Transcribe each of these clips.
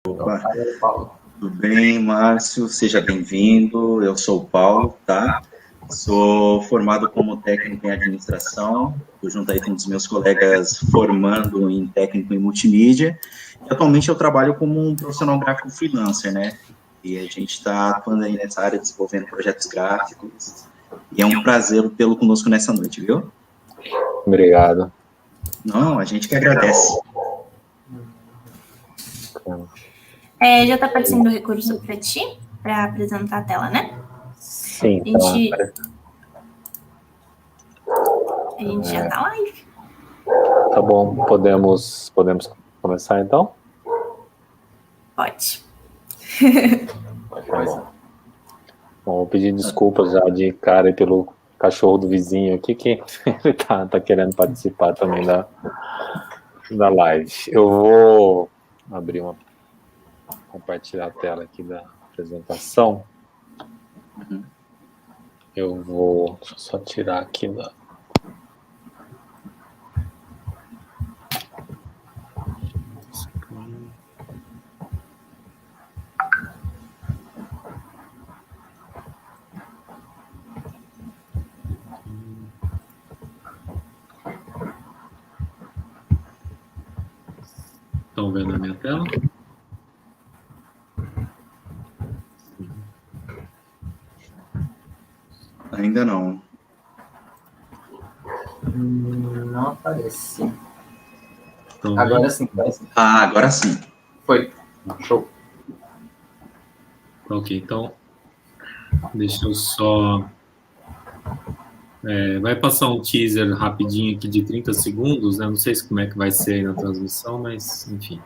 Opa, tudo bem, Márcio? Seja bem-vindo. Eu sou o Paulo, tá? Sou formado como técnico em administração. Estou junto aí com um dos meus colegas formando em técnico em multimídia. E atualmente eu trabalho como um profissional gráfico freelancer, né? E a gente está atuando aí nessa área, desenvolvendo projetos gráficos. E é um prazer tê-lo conosco nessa noite, viu? Obrigado. Não, a gente que agradece. Já está aparecendo o recurso para ti, para apresentar a tela, né? Sim, A gente já está live. Tá bom, podemos começar então? Pode. Bom, vou pedir desculpas já de cara pelo cachorro do vizinho aqui, que ele tá querendo participar também da live. Eu vou compartilhar a tela aqui da apresentação. Deixa eu só tirar aqui da... Estão vendo a minha tela? Ainda não. Não aparece. Agora sim. Ah, agora sim. Foi. Show. Ok, então deixa eu só... vai passar um teaser rapidinho aqui de 30 segundos, né? Não sei como é que vai ser aí na transmissão, mas enfim.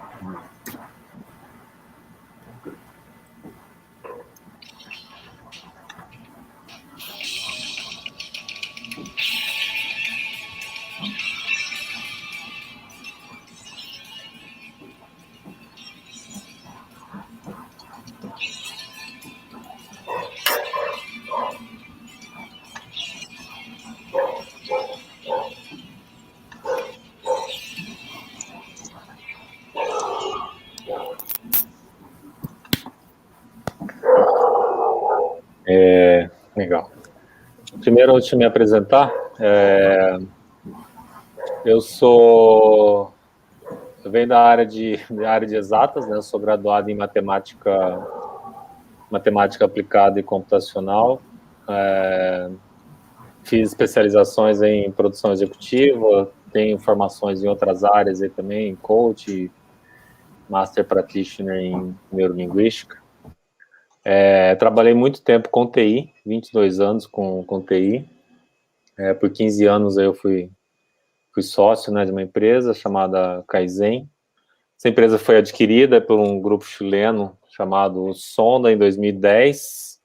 Legal. Primeiro, deixa eu me apresentar. Eu venho da área de exatas, né? Eu sou graduado em matemática aplicada e computacional. Fiz especializações em produção executiva, tenho formações em outras áreas aí também, coach, master practitioner em neurolinguística. Trabalhei muito tempo com TI, 22 anos com TI. Por 15 anos eu fui sócio, né, de uma empresa chamada Kaizen. Essa empresa foi adquirida por um grupo chileno chamado Sonda em 2010.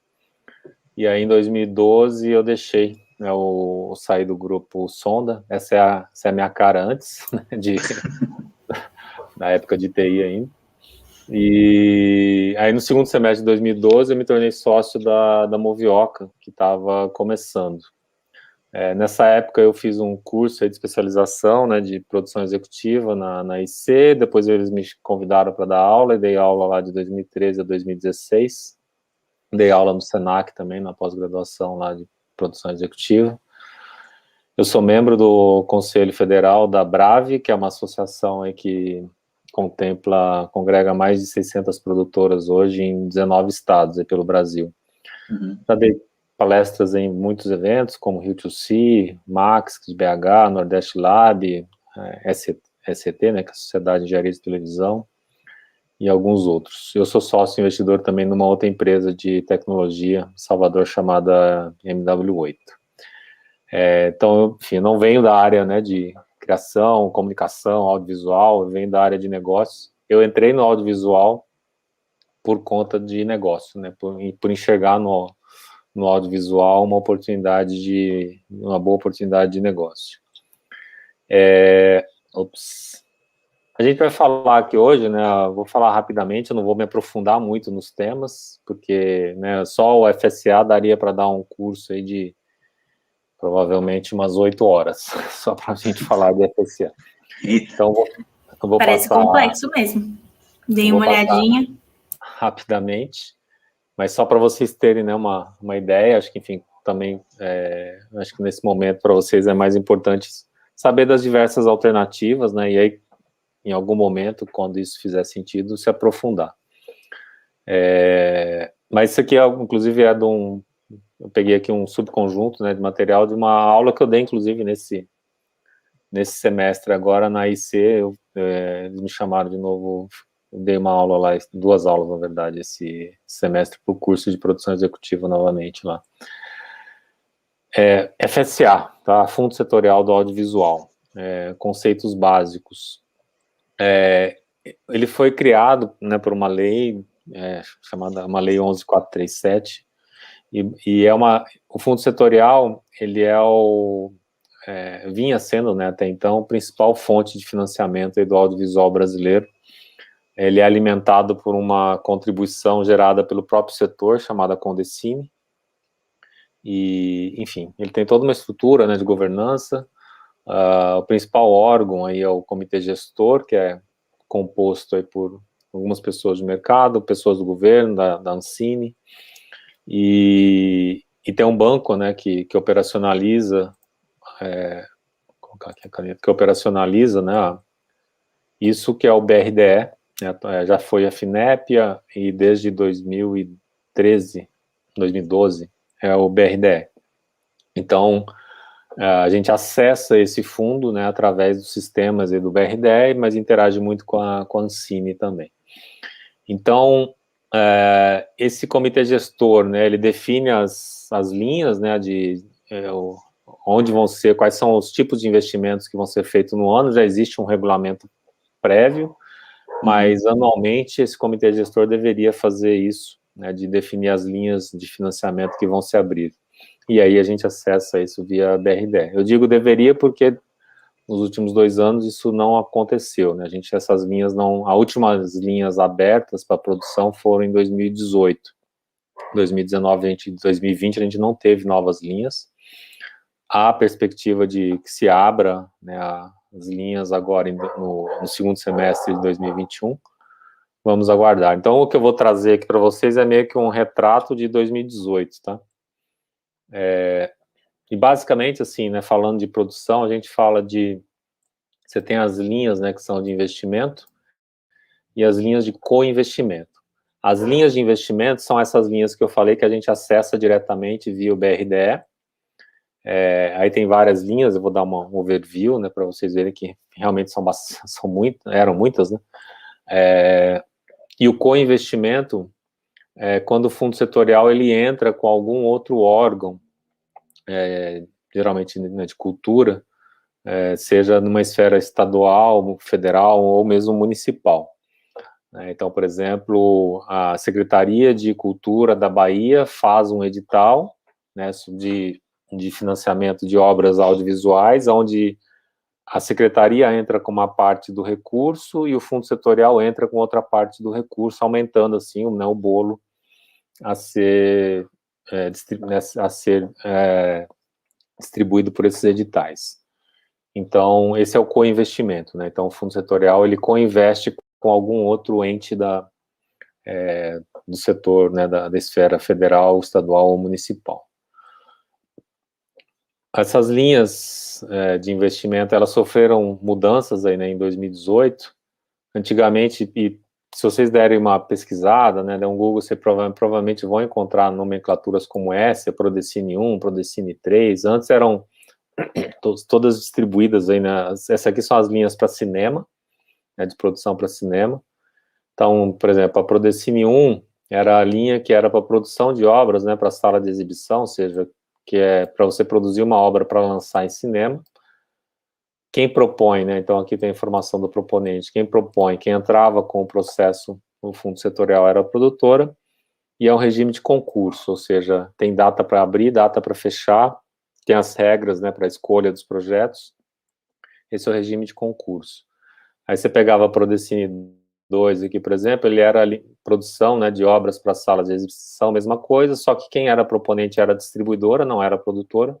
E aí em 2012 eu deixei, né, eu saí do grupo Sonda. Essa é a minha cara antes, né, da época de TI ainda. E aí no segundo semestre de 2012 eu me tornei sócio da Movioca, que estava começando. Nessa época eu fiz um curso aí de especialização, né, de produção executiva na IC, depois eles me convidaram para dar aula, e dei aula lá de 2013 a 2016, dei aula no Senac também, na pós-graduação lá de produção executiva. Eu sou membro do Conselho Federal da Brave, que é uma associação aí que congrega mais de 600 produtoras hoje em 19 estados aí pelo Brasil. Já dei palestras em muitos eventos, como Rio2C, Max, BH, Nordeste Lab, SCT, né, que é a Sociedade de Engenharia de Televisão, e alguns outros. Eu sou sócio investidor também numa outra empresa de tecnologia, em Salvador, chamada MW8. Então, enfim, eu não venho da área, né, de criação, comunicação, audiovisual, eu venho da área de negócios. Eu entrei no audiovisual por conta de negócio, né, por enxergar no audiovisual uma boa oportunidade de negócio. A gente vai falar aqui hoje, né, vou falar rapidamente, eu não vou me aprofundar muito nos temas, porque, né, só o FSA daria para dar um curso aí de provavelmente umas 8 horas, só para a gente falar de FSA. Então, eu vou Parece passar... complexo mesmo. Dei uma olhadinha. Rapidamente, mas só para vocês terem, né, uma ideia, acho que, enfim, também, acho que nesse momento para vocês é mais importante saber das diversas alternativas, né, e aí, em algum momento, quando isso fizer sentido, se aprofundar. Mas isso aqui, inclusive, eu peguei aqui um subconjunto, né, de material de uma aula que eu dei, inclusive, nesse semestre agora na IC, eles me chamaram de novo, eu dei uma aula lá, 2 aulas, na verdade, esse semestre para o curso de produção executiva novamente lá. FSA, tá? Fundo Setorial do Audiovisual, conceitos básicos. Ele foi criado, né, por uma lei chamada uma lei 11.437, e o fundo setorial, ele vinha sendo, né, até então, a principal fonte de financiamento do audiovisual brasileiro. Ele é alimentado por uma contribuição gerada pelo próprio setor, chamada Condecine, e, enfim, ele tem toda uma estrutura, né, de governança. O principal órgão aí é o comitê gestor, que é composto aí por algumas pessoas do mercado, pessoas do governo, da Ancine, e tem um banco, né, que operacionaliza, vou colocar aqui a caneta, que operacionaliza, né, isso, que é o BRDE, né, já foi a Finépia, e desde 2012 é o BRDE. Então, a gente acessa esse fundo, né, através dos sistemas do BRDE, mas interage muito com a Ancine também. Então, esse comitê gestor, né, ele define as linhas, né, onde vão ser, quais são os tipos de investimentos que vão ser feitos no ano. Já existe um regulamento prévio, mas anualmente esse comitê gestor deveria fazer isso, né, de definir as linhas de financiamento que vão se abrir. E aí a gente acessa isso via BRDE. Eu digo deveria porque nos últimos 2 anos isso não aconteceu, né? Essas linhas não... As últimas linhas abertas para produção foram em 2018. 2019, 2020 a gente não teve novas linhas. Há a perspectiva de que se abra, né, as linhas agora no segundo semestre de 2021. Vamos aguardar. Então, o que eu vou trazer aqui para vocês é meio que um retrato de 2018, tá? E basicamente, assim, né, falando de produção, a gente fala você tem as linhas, né, que são de investimento, e as linhas de co-investimento. As linhas de investimento são essas linhas que eu falei que a gente acessa diretamente via o BRDE. Aí tem várias linhas, eu vou dar um overview, né, para vocês verem que realmente eram muitas, né? E o co-investimento, quando o fundo setorial ele entra com algum outro órgão, geralmente, né, de cultura, seja numa esfera estadual, federal ou mesmo municipal. Então, por exemplo, a Secretaria de Cultura da Bahia faz um edital, né, de financiamento de obras audiovisuais, onde a Secretaria entra com uma parte do recurso e o Fundo Setorial entra com outra parte do recurso, aumentando, assim, né, o bolo a ser distribuído por esses editais. Então, esse é o co-investimento, né? Então, o Fundo Setorial, ele co-investe com algum outro ente do setor, né, da esfera federal, estadual ou municipal. Essas linhas de investimento, elas sofreram mudanças aí, né, em 2018. Antigamente, e se vocês derem uma pesquisada, né, der um Google, você provavelmente vão encontrar nomenclaturas como essa, Prodecine 1, Prodecine 3, antes eram todas distribuídas aí, né, essas aqui são as linhas para cinema, né, de produção para cinema. Então, por exemplo, a Prodecine 1 era a linha que era para produção de obras, né, para sala de exibição, ou seja, que é para você produzir uma obra para lançar em cinema. Quem propõe, né, então aqui tem a informação do proponente, quem entrava com o processo no fundo setorial era a produtora, e é um regime de concurso, ou seja, tem data para abrir, data para fechar, tem as regras, né, para a escolha dos projetos. Esse é o regime de concurso. Aí você pegava a Prodecine 2 aqui, por exemplo, ele era produção, né, de obras para sala de exibição, mesma coisa, só que quem era proponente era a distribuidora, não era a produtora,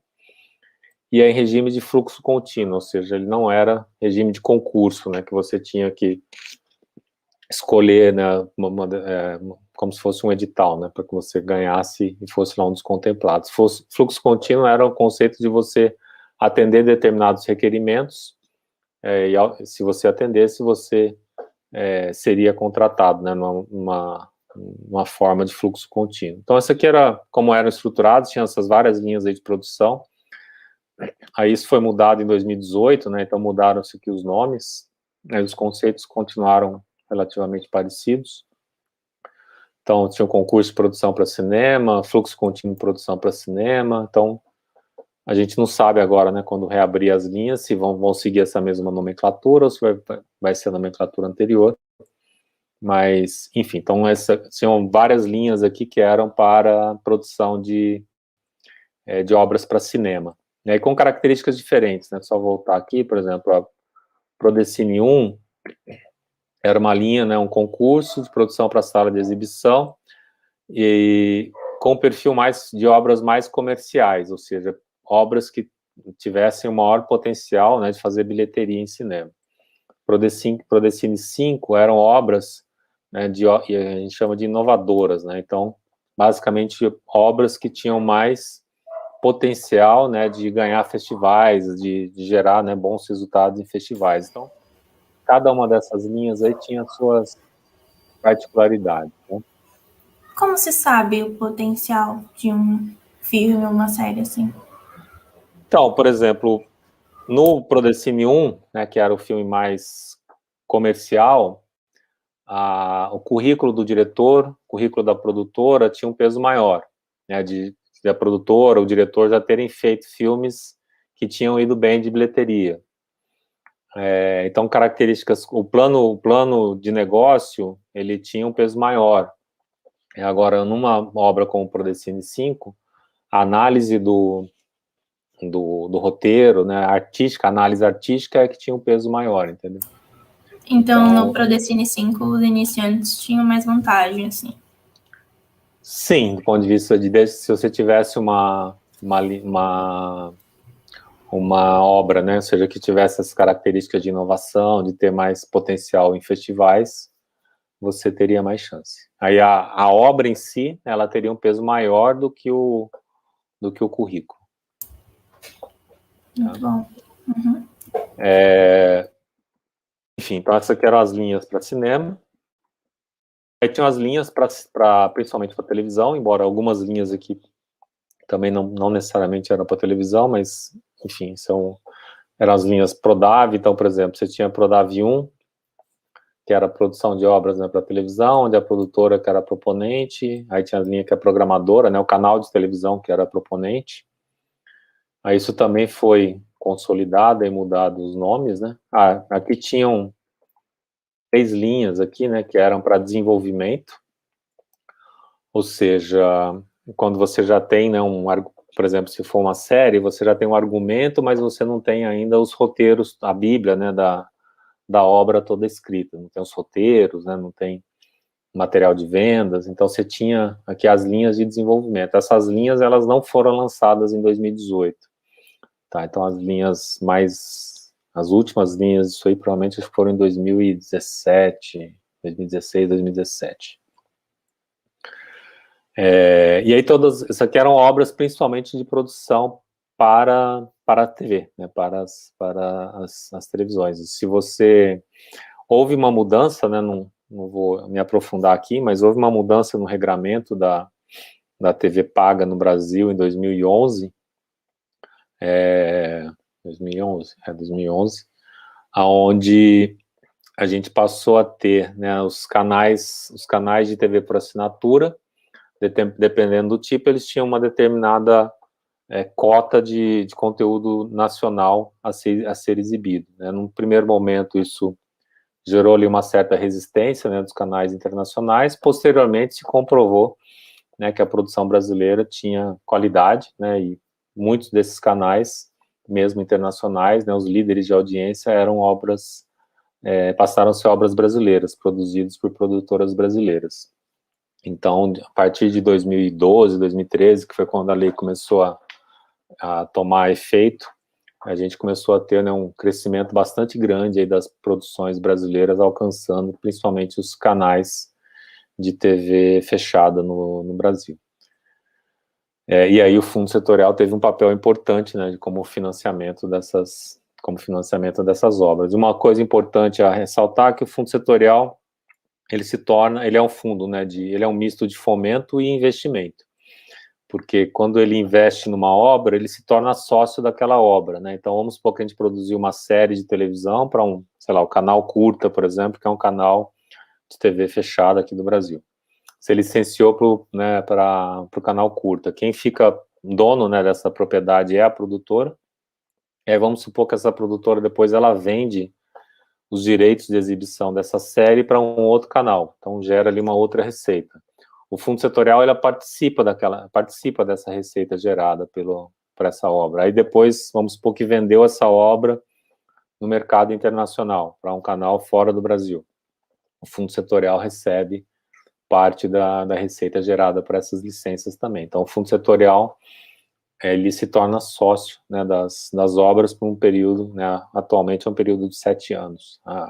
e é em regime de fluxo contínuo, ou seja, ele não era regime de concurso, né, que você tinha que escolher, né, como se fosse um edital, né, para que você ganhasse e fosse lá um dos contemplados. Fluxo contínuo era o conceito de você atender determinados requerimentos, e se você atendesse, você seria contratado, né, numa forma de fluxo contínuo. Então, essa aqui era como eram estruturados, tinha essas várias linhas aí de produção. Aí isso foi mudado em 2018, né, então mudaram-se aqui os nomes, né, os conceitos continuaram relativamente parecidos. Então, tinha um concurso de produção para cinema, fluxo contínuo de produção para cinema. Então, a gente não sabe agora, né, quando reabrir as linhas, se vão seguir essa mesma nomenclatura ou se vai ser a nomenclatura anterior. Mas, enfim, então, tinham várias linhas aqui que eram para produção de obras para cinema. E aí, com características diferentes, né? Só voltar aqui, por exemplo, a Prodecine 1 era uma linha, né, um concurso de produção para sala de exibição e com perfil de obras mais comerciais, ou seja, obras que tivessem o maior potencial, né, de fazer bilheteria em cinema. Prodecine 5 eram obras, né, a gente chama de inovadoras, né, então, basicamente, obras que tinham mais potencial, né, de ganhar festivais, de gerar, né, bons resultados em festivais. Então, cada uma dessas linhas aí tinha suas particularidades, né? Como se sabe o potencial de um filme ou uma série assim? Então, por exemplo, no Prodecine 1, né, que era o filme mais comercial, o currículo do diretor, o currículo da produtora tinha um peso maior, né, de a produtora, o diretor já terem feito filmes que tinham ido bem de bilheteria. Então, características, o plano de negócio, ele tinha um peso maior. Agora, numa obra como o Prodecine 5, a análise do roteiro, né, a análise artística é que tinha um peso maior, entendeu? Então, no Prodecine 5, os iniciantes tinham mais vantagem, assim. Sim, do ponto de vista se você tivesse uma obra, né, ou seja, que tivesse as características de inovação, de ter mais potencial em festivais, você teria mais chance. Aí a obra em si, ela teria um peso maior do que o currículo. Muito bom. Uhum. Enfim, então essas aqui eram as linhas para cinema. Aí tinham as linhas principalmente para televisão, embora algumas linhas aqui também não necessariamente eram para televisão, mas, enfim, eram as linhas Prodav. Então, por exemplo, você tinha Prodav 1, que era a produção de obras, né, para televisão, onde a produtora que era a proponente, aí tinha a linha que é a programadora, né, o canal de televisão que era a proponente. Aí isso também foi consolidado e mudado os nomes, né. Aqui tinham 3 linhas aqui, né, que eram para desenvolvimento, ou seja, quando você já tem, né, por exemplo, se for uma série, você já tem um argumento, mas você não tem ainda os roteiros, a Bíblia, né, da obra toda escrita, não tem os roteiros, né, não tem material de vendas, então você tinha aqui as linhas de desenvolvimento. Essas linhas, elas não foram lançadas em 2018, tá? Então as últimas linhas disso aí provavelmente foram em 2017, 2016, 2017. E aí isso aqui eram obras principalmente de produção para a TV, né, para as televisões. Se houve uma mudança, né, não vou me aprofundar aqui, mas houve uma mudança no regramento da TV paga no Brasil em 2011, 2011, aonde a gente passou a ter, né, os canais de TV por assinatura, dependendo do tipo, eles tinham uma determinada cota de conteúdo nacional a ser exibido, né? Num primeiro momento, isso gerou ali uma certa resistência, né, dos canais internacionais. Posteriormente, se comprovou, né, que a produção brasileira tinha qualidade, né, e muitos desses canais, mesmo internacionais, né, os líderes de audiência passaram a ser obras brasileiras, produzidas por produtoras brasileiras. Então, a partir de 2012, 2013, que foi quando a lei começou a tomar efeito, a gente começou a ter, né, um crescimento bastante grande aí das produções brasileiras, alcançando principalmente os canais de TV fechada no Brasil. E aí o fundo setorial teve um papel importante, né, como financiamento dessas obras. Uma coisa importante a ressaltar é que o fundo setorial, ele é um fundo, né, ele é um misto de fomento e investimento, porque quando ele investe numa obra, ele se torna sócio daquela obra, né, então vamos supor que a gente produziu uma série de televisão para o canal Curta, por exemplo, que é um canal de TV fechada aqui do Brasil. Você licenciou para o canal Curta, quem fica dono, né, dessa propriedade é a produtora, e aí vamos supor que essa produtora depois ela vende os direitos de exibição dessa série para um outro canal, então gera ali uma outra receita. O fundo setorial ele participa dessa receita gerada por essa obra. Aí depois, vamos supor que vendeu essa obra no mercado internacional, para um canal fora do Brasil. O fundo setorial recebe parte da receita gerada por essas licenças também. Então, o fundo setorial ele se torna sócio, né, das obras por um período, né, atualmente é um período de 7 anos. O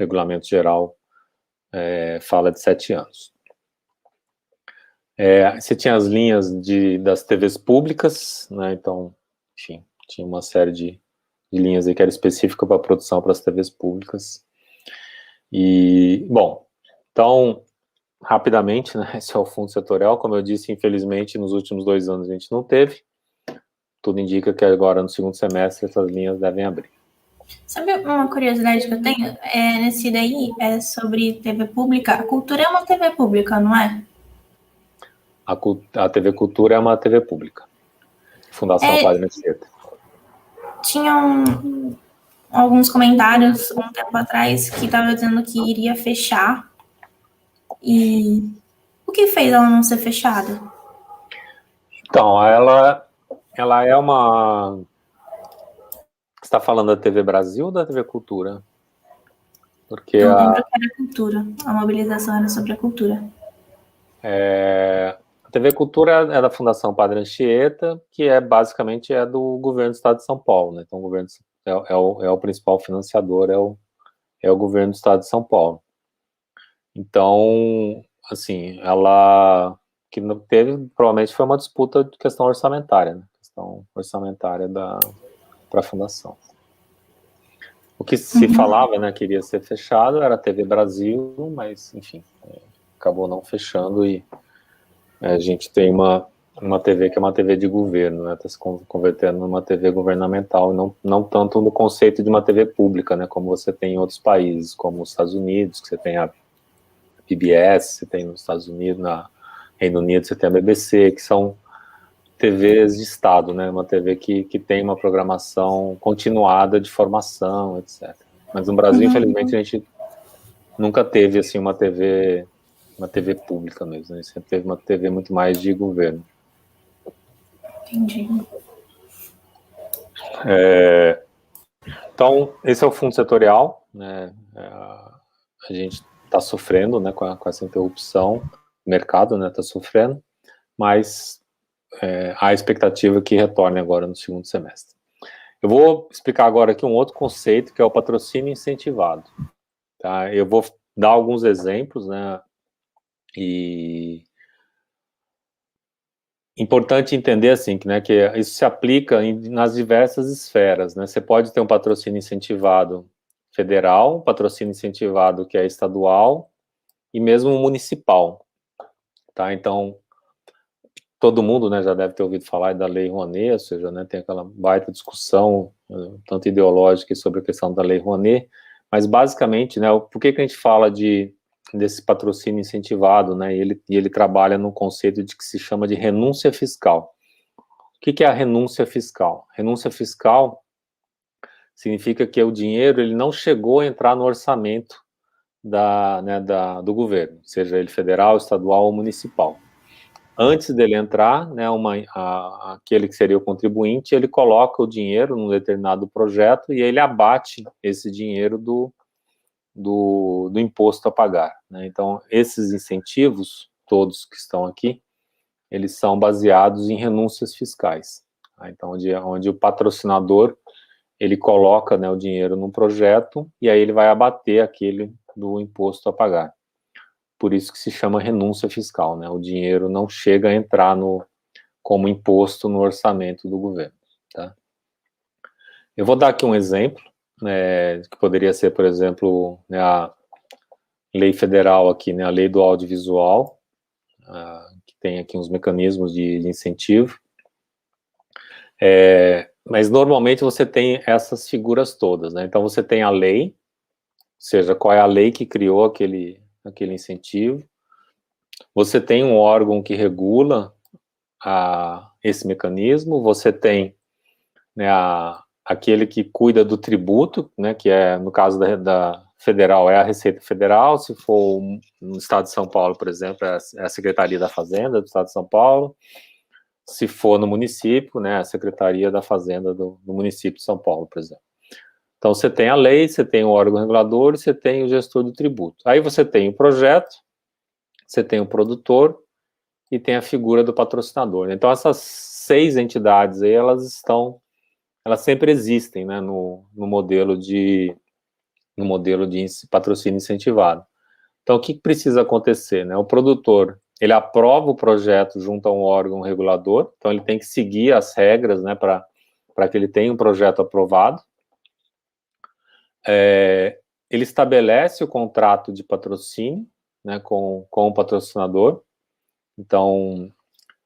regulamento geral fala de 7 anos. Você tinha as linhas das TVs públicas, né, então, enfim, tinha uma série de linhas aí que era específica para a produção para as TVs públicas. E, bom, então, rapidamente, né, esse é o fundo setorial, como eu disse, infelizmente, nos últimos 2 anos a gente não teve. Tudo indica que agora, no segundo semestre, essas linhas devem abrir. Sabe uma curiosidade que eu tenho? Nesse daí, é sobre TV pública. A Cultura é uma TV pública, não é? A TV Cultura é uma TV pública. Fundação Padre Anchieta. Tinham alguns comentários um tempo atrás que estava dizendo que iria fechar. E o que fez ela não ser fechada? Então, ela é uma... Você está falando da TV Brasil ou da TV Cultura? Porque eu lembro que era cultura. A mobilização era sobre a cultura. A TV Cultura é da Fundação Padre Anchieta, que basicamente do governo do Estado de São Paulo, né? Então, o governo é o principal financiador, é o governo do Estado de São Paulo. Então, assim, ela que não teve, provavelmente foi uma disputa de questão orçamentária, né? Questão orçamentária para a fundação. O que se falava, né, que iria ser fechado era a TV Brasil, mas, enfim, acabou não fechando e a gente tem uma TV que é uma TV de governo, né, está se convertendo numa TV governamental, não tanto no conceito de uma TV pública, né, como você tem em outros países, como os Estados Unidos, que você tem a PBS, você tem nos Estados Unidos, no Reino Unido você tem a BBC, que são TVs de Estado, né, uma TV que tem uma programação continuada de formação, etc. Mas no Brasil, infelizmente, a gente nunca teve, assim, uma TV pública mesmo, a gente sempre teve uma TV muito mais de governo. Entendi. Então, esse é o fundo setorial, né, a gente está sofrendo, né, com essa interrupção, o mercado, né, está sofrendo, mas há a expectativa que retorne agora no segundo semestre. Eu vou explicar agora aqui um outro conceito, que é o patrocínio incentivado. Tá? Eu vou dar alguns exemplos, né, e importante entender assim, né, que isso se aplica nas diversas esferas, né? Você pode ter um patrocínio incentivado federal, um patrocínio incentivado que é estadual e mesmo municipal, tá? Então, todo mundo, né, já deve ter ouvido falar da Lei Rouanet, ou seja, né, tem aquela baita discussão, tanto ideológica sobre a questão da Lei Rouanet, mas basicamente, né, por que a gente fala desse patrocínio incentivado, né, e ele trabalha no conceito de que se chama de renúncia fiscal. O que é a renúncia fiscal? Renúncia fiscal significa que o dinheiro ele não chegou a entrar no orçamento do governo, seja ele federal, estadual ou municipal. Antes dele entrar, né, aquele que seria o contribuinte, ele coloca o dinheiro num determinado projeto e ele abate esse dinheiro do imposto a pagar, né? Então, esses incentivos, todos que estão aqui, eles são baseados em renúncias fiscais. Então, onde o patrocinador, ele coloca, né, o dinheiro num projeto e aí ele vai abater aquele do imposto a pagar. Por isso que se chama renúncia fiscal, né? O dinheiro não chega a entrar como imposto no orçamento do governo, tá? Eu vou dar aqui um exemplo, né, que poderia ser, por exemplo, né, a lei federal aqui, né, a lei do audiovisual, que tem aqui uns mecanismos de incentivo. Mas normalmente você tem essas figuras todas, né? Então você tem a lei, ou seja, qual é a lei que criou aquele incentivo. Você tem um órgão que regula esse mecanismo, você tem, né, aquele que cuida do tributo, né, que é, no caso da federal, é a Receita Federal, se for no estado de São Paulo, por exemplo, é a Secretaria da Fazenda do estado de São Paulo, se for no município, né, a Secretaria da Fazenda do município de São Paulo, por exemplo. Então, você tem a lei, você tem o órgão regulador e você tem o gestor do tributo. Aí você tem o projeto, você tem o produtor e tem a figura do patrocinador. Então, essas 6 entidades aí, elas sempre existem, né, no modelo de patrocínio incentivado. Então, o que precisa acontecer, né? O produtor, ele aprova o projeto junto a um órgão regulador, então ele tem que seguir as regras, né, para que ele tenha um projeto aprovado. Ele estabelece o contrato de patrocínio, né, com o patrocinador. Então,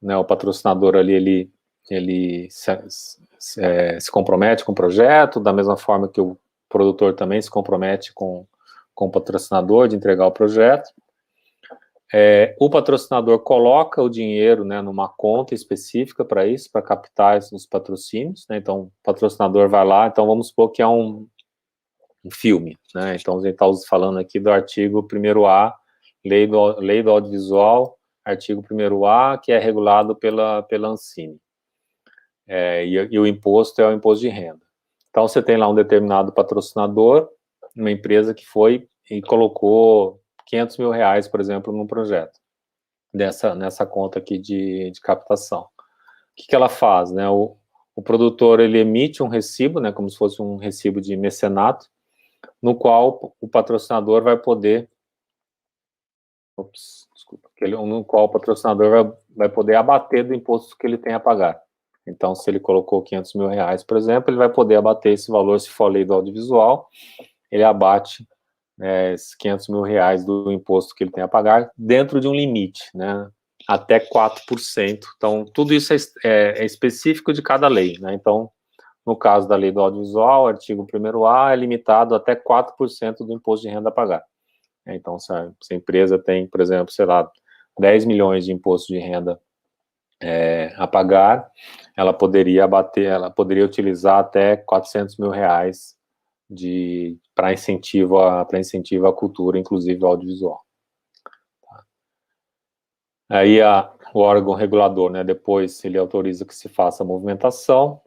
né, o patrocinador ali, ele se compromete com o projeto, da mesma forma que o produtor também se compromete com o patrocinador de entregar o projeto. O patrocinador coloca o dinheiro, né, numa conta específica para isso, para captar os patrocínios, né? Então, o patrocinador vai lá, então vamos supor que é um filme, né? Então, a gente está falando aqui do artigo 1º-A, lei do audiovisual, artigo 1º-A, que é regulado pela Ancine. E o imposto é o imposto de renda. Então, você tem lá um determinado patrocinador, uma empresa que foi e colocou R$500 mil, por exemplo, num projeto, nessa conta aqui de captação. O que ela faz, né? O produtor, ele emite um recibo, né, como se fosse um recibo de mecenato, no qual o patrocinador vai poder... no qual o patrocinador vai poder abater do imposto que ele tem a pagar. Então, se ele colocou R$500 mil, por exemplo, ele vai poder abater esse valor, se for a lei do audiovisual, ele abate esses R$500 mil do imposto que ele tem a pagar, dentro de um limite, né, até 4%. Então, tudo isso é específico de cada lei, né? Então, no caso da lei do audiovisual, artigo 1º-A, é limitado até 4% do imposto de renda a pagar. Então, se a empresa tem, por exemplo, sei lá, 10 milhões de imposto de renda a pagar, ela poderia utilizar até R$400 mil para incentivo à cultura, inclusive ao audiovisual. Tá. Aí o órgão regulador, né, depois ele autoriza que se faça a movimentação,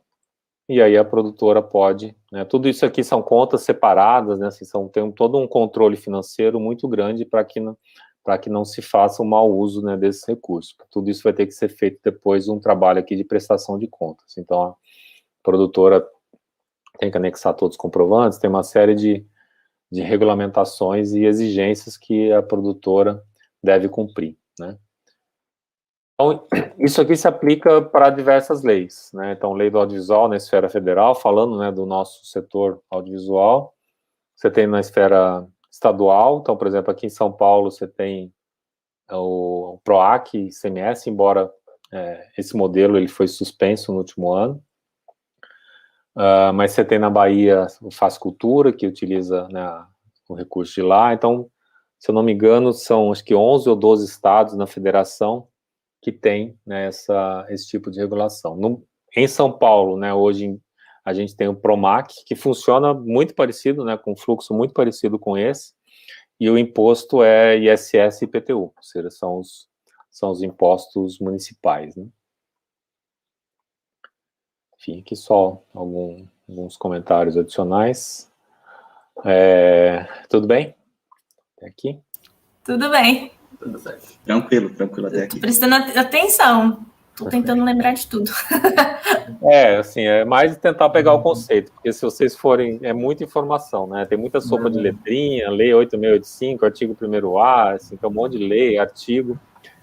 e aí a produtora pode, né, tudo isso aqui são contas separadas, né, assim, tem todo um controle financeiro muito grande para que não se faça um mau uso, né, desses recursos. Tudo isso vai ter que ser feito depois de um trabalho aqui de prestação de contas. Então, a produtora tem que anexar todos os comprovantes, tem uma série de regulamentações e exigências que a produtora deve cumprir, né. Então, isso aqui se aplica para diversas leis, né? Então, lei do audiovisual na esfera federal, falando, né, do nosso setor audiovisual. Você tem na esfera estadual, então, por exemplo, aqui em São Paulo você tem o PROAC e ICMS, embora esse modelo ele foi suspenso no último ano. Mas você tem na Bahia o Faz Cultura, que utiliza, né, o recurso de lá. Então, se eu não me engano, são acho que 11 ou 12 estados na federação que tem, né, esse tipo de regulação. Em São Paulo, né, hoje a gente tem o PROMAC, que funciona muito parecido, né, com um fluxo muito parecido com esse, e o imposto é ISS e IPTU, ou seja, são os impostos municipais, né. Enfim, aqui só alguns comentários adicionais. Tudo bem? Até aqui? Tudo bem. Tudo certo. Tranquilo até aqui. Tô prestando atenção. Tô tentando lembrar de tudo. Assim, é mais tentar pegar o conceito, porque se vocês forem, é muita informação, né? Tem muita sopa de letrinha, lei 8685, artigo 1º A, assim, tem um monte de lei, artigo.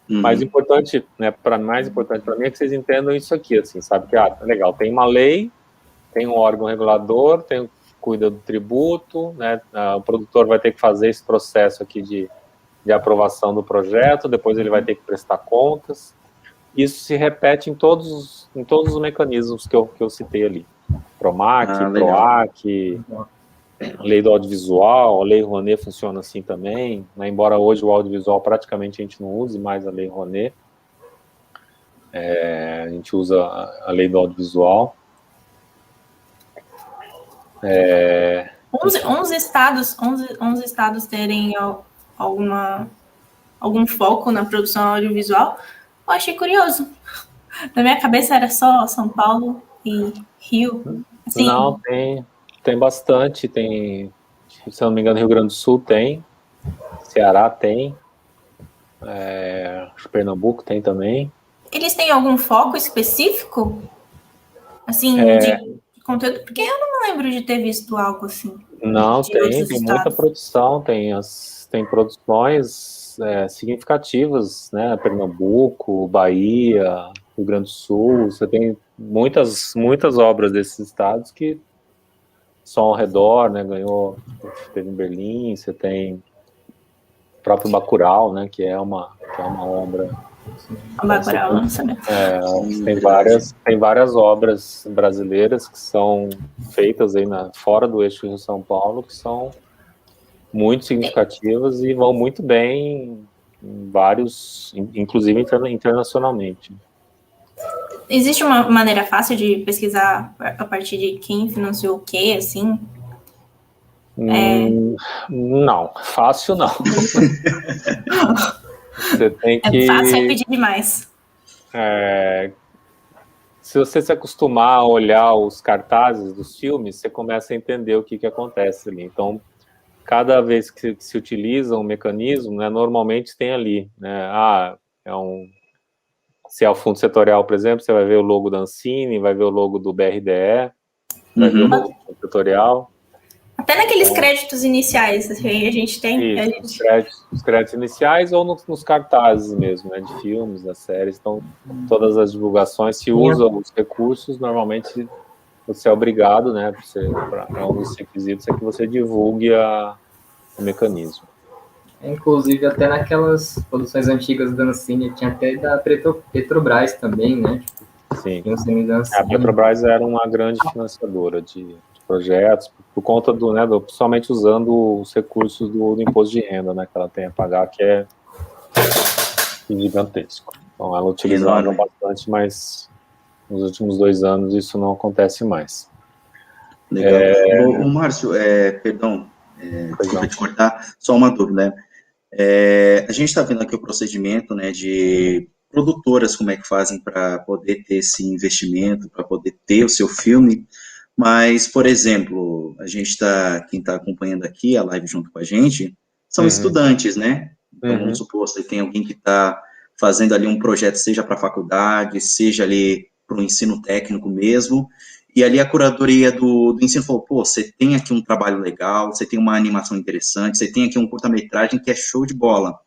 Mais importante, né, mais importante para mim é que vocês entendam isso aqui, assim, sabe? Que, legal, tem uma lei, tem um órgão regulador, cuida do tributo, né? O produtor vai ter que fazer esse processo aqui de aprovação do projeto, depois ele vai ter que prestar contas. Isso se repete em todos os mecanismos que eu citei ali. PROMAC, PROAC, lei do audiovisual, a lei Rouanet funciona assim também, né? Embora hoje o audiovisual praticamente a gente não use mais a lei Rouanet, a gente usa a lei do audiovisual. 11 estados terem algum foco na produção audiovisual, eu achei curioso. Na minha cabeça era só São Paulo e Rio. Assim, não, tem bastante, se eu não me engano, Rio Grande do Sul tem, Ceará tem, acho que Pernambuco tem também. Eles têm algum foco específico? Assim, de conteúdo? Porque eu não me lembro de ter visto algo assim. Não, tem muita produção, tem produções significativas, né? Pernambuco, Bahia, Rio Grande do Sul, você tem muitas obras desses estados que são ao redor, né? Teve em Berlim, você tem o próprio Bacurau, né? Que é uma obra. Bacurau, não sabia. Tem várias obras brasileiras que são feitas aí fora do eixo Rio-São Paulo, que são muito significativas e vão muito bem em vários, inclusive internacionalmente. Existe uma maneira fácil de pesquisar a partir de quem financiou o quê, assim? Não, fácil não. Você tem que... É fácil, é pedir demais. Se você se acostumar a olhar os cartazes dos filmes, você começa a entender o que acontece ali. Então, cada vez que se utiliza um mecanismo, né, normalmente tem ali, né, se é o fundo setorial, por exemplo, você vai ver o logo da Ancine, vai ver o logo do BRDE, vai ver o logo do fundo setorial. Até naqueles créditos iniciais, assim, a gente tem... Isso, os créditos iniciais ou nos cartazes mesmo, né, de filmes, das séries. Então, todas as divulgações, se usam os recursos, normalmente você é obrigado, né, para um dos requisitos é que você divulgue o mecanismo. Inclusive, até naquelas produções antigas da Ancine, tinha até da Petrobras também, né? Sim, a Petrobras era uma grande financiadora de projetos, por conta principalmente usando os recursos do imposto de renda, né, que ela tem a pagar, que é gigantesco. Então, ela utilizava bastante, mas nos últimos 2 anos isso não acontece mais. Legal. Márcio, perdão, desculpa te cortar, só uma dúvida, né? A gente está vendo aqui o procedimento, né, de produtoras, como é que fazem para poder ter esse investimento, para poder ter o seu filme, mas, por exemplo, quem está acompanhando aqui a live junto com a gente, são estudantes, né? Então, vamos supor, você tem alguém que está fazendo ali um projeto, seja para a faculdade, seja ali para o ensino técnico mesmo, e ali a curadoria do ensino falou, pô, você tem aqui um trabalho legal, você tem uma animação interessante, você tem aqui um curta-metragem que é show de bola.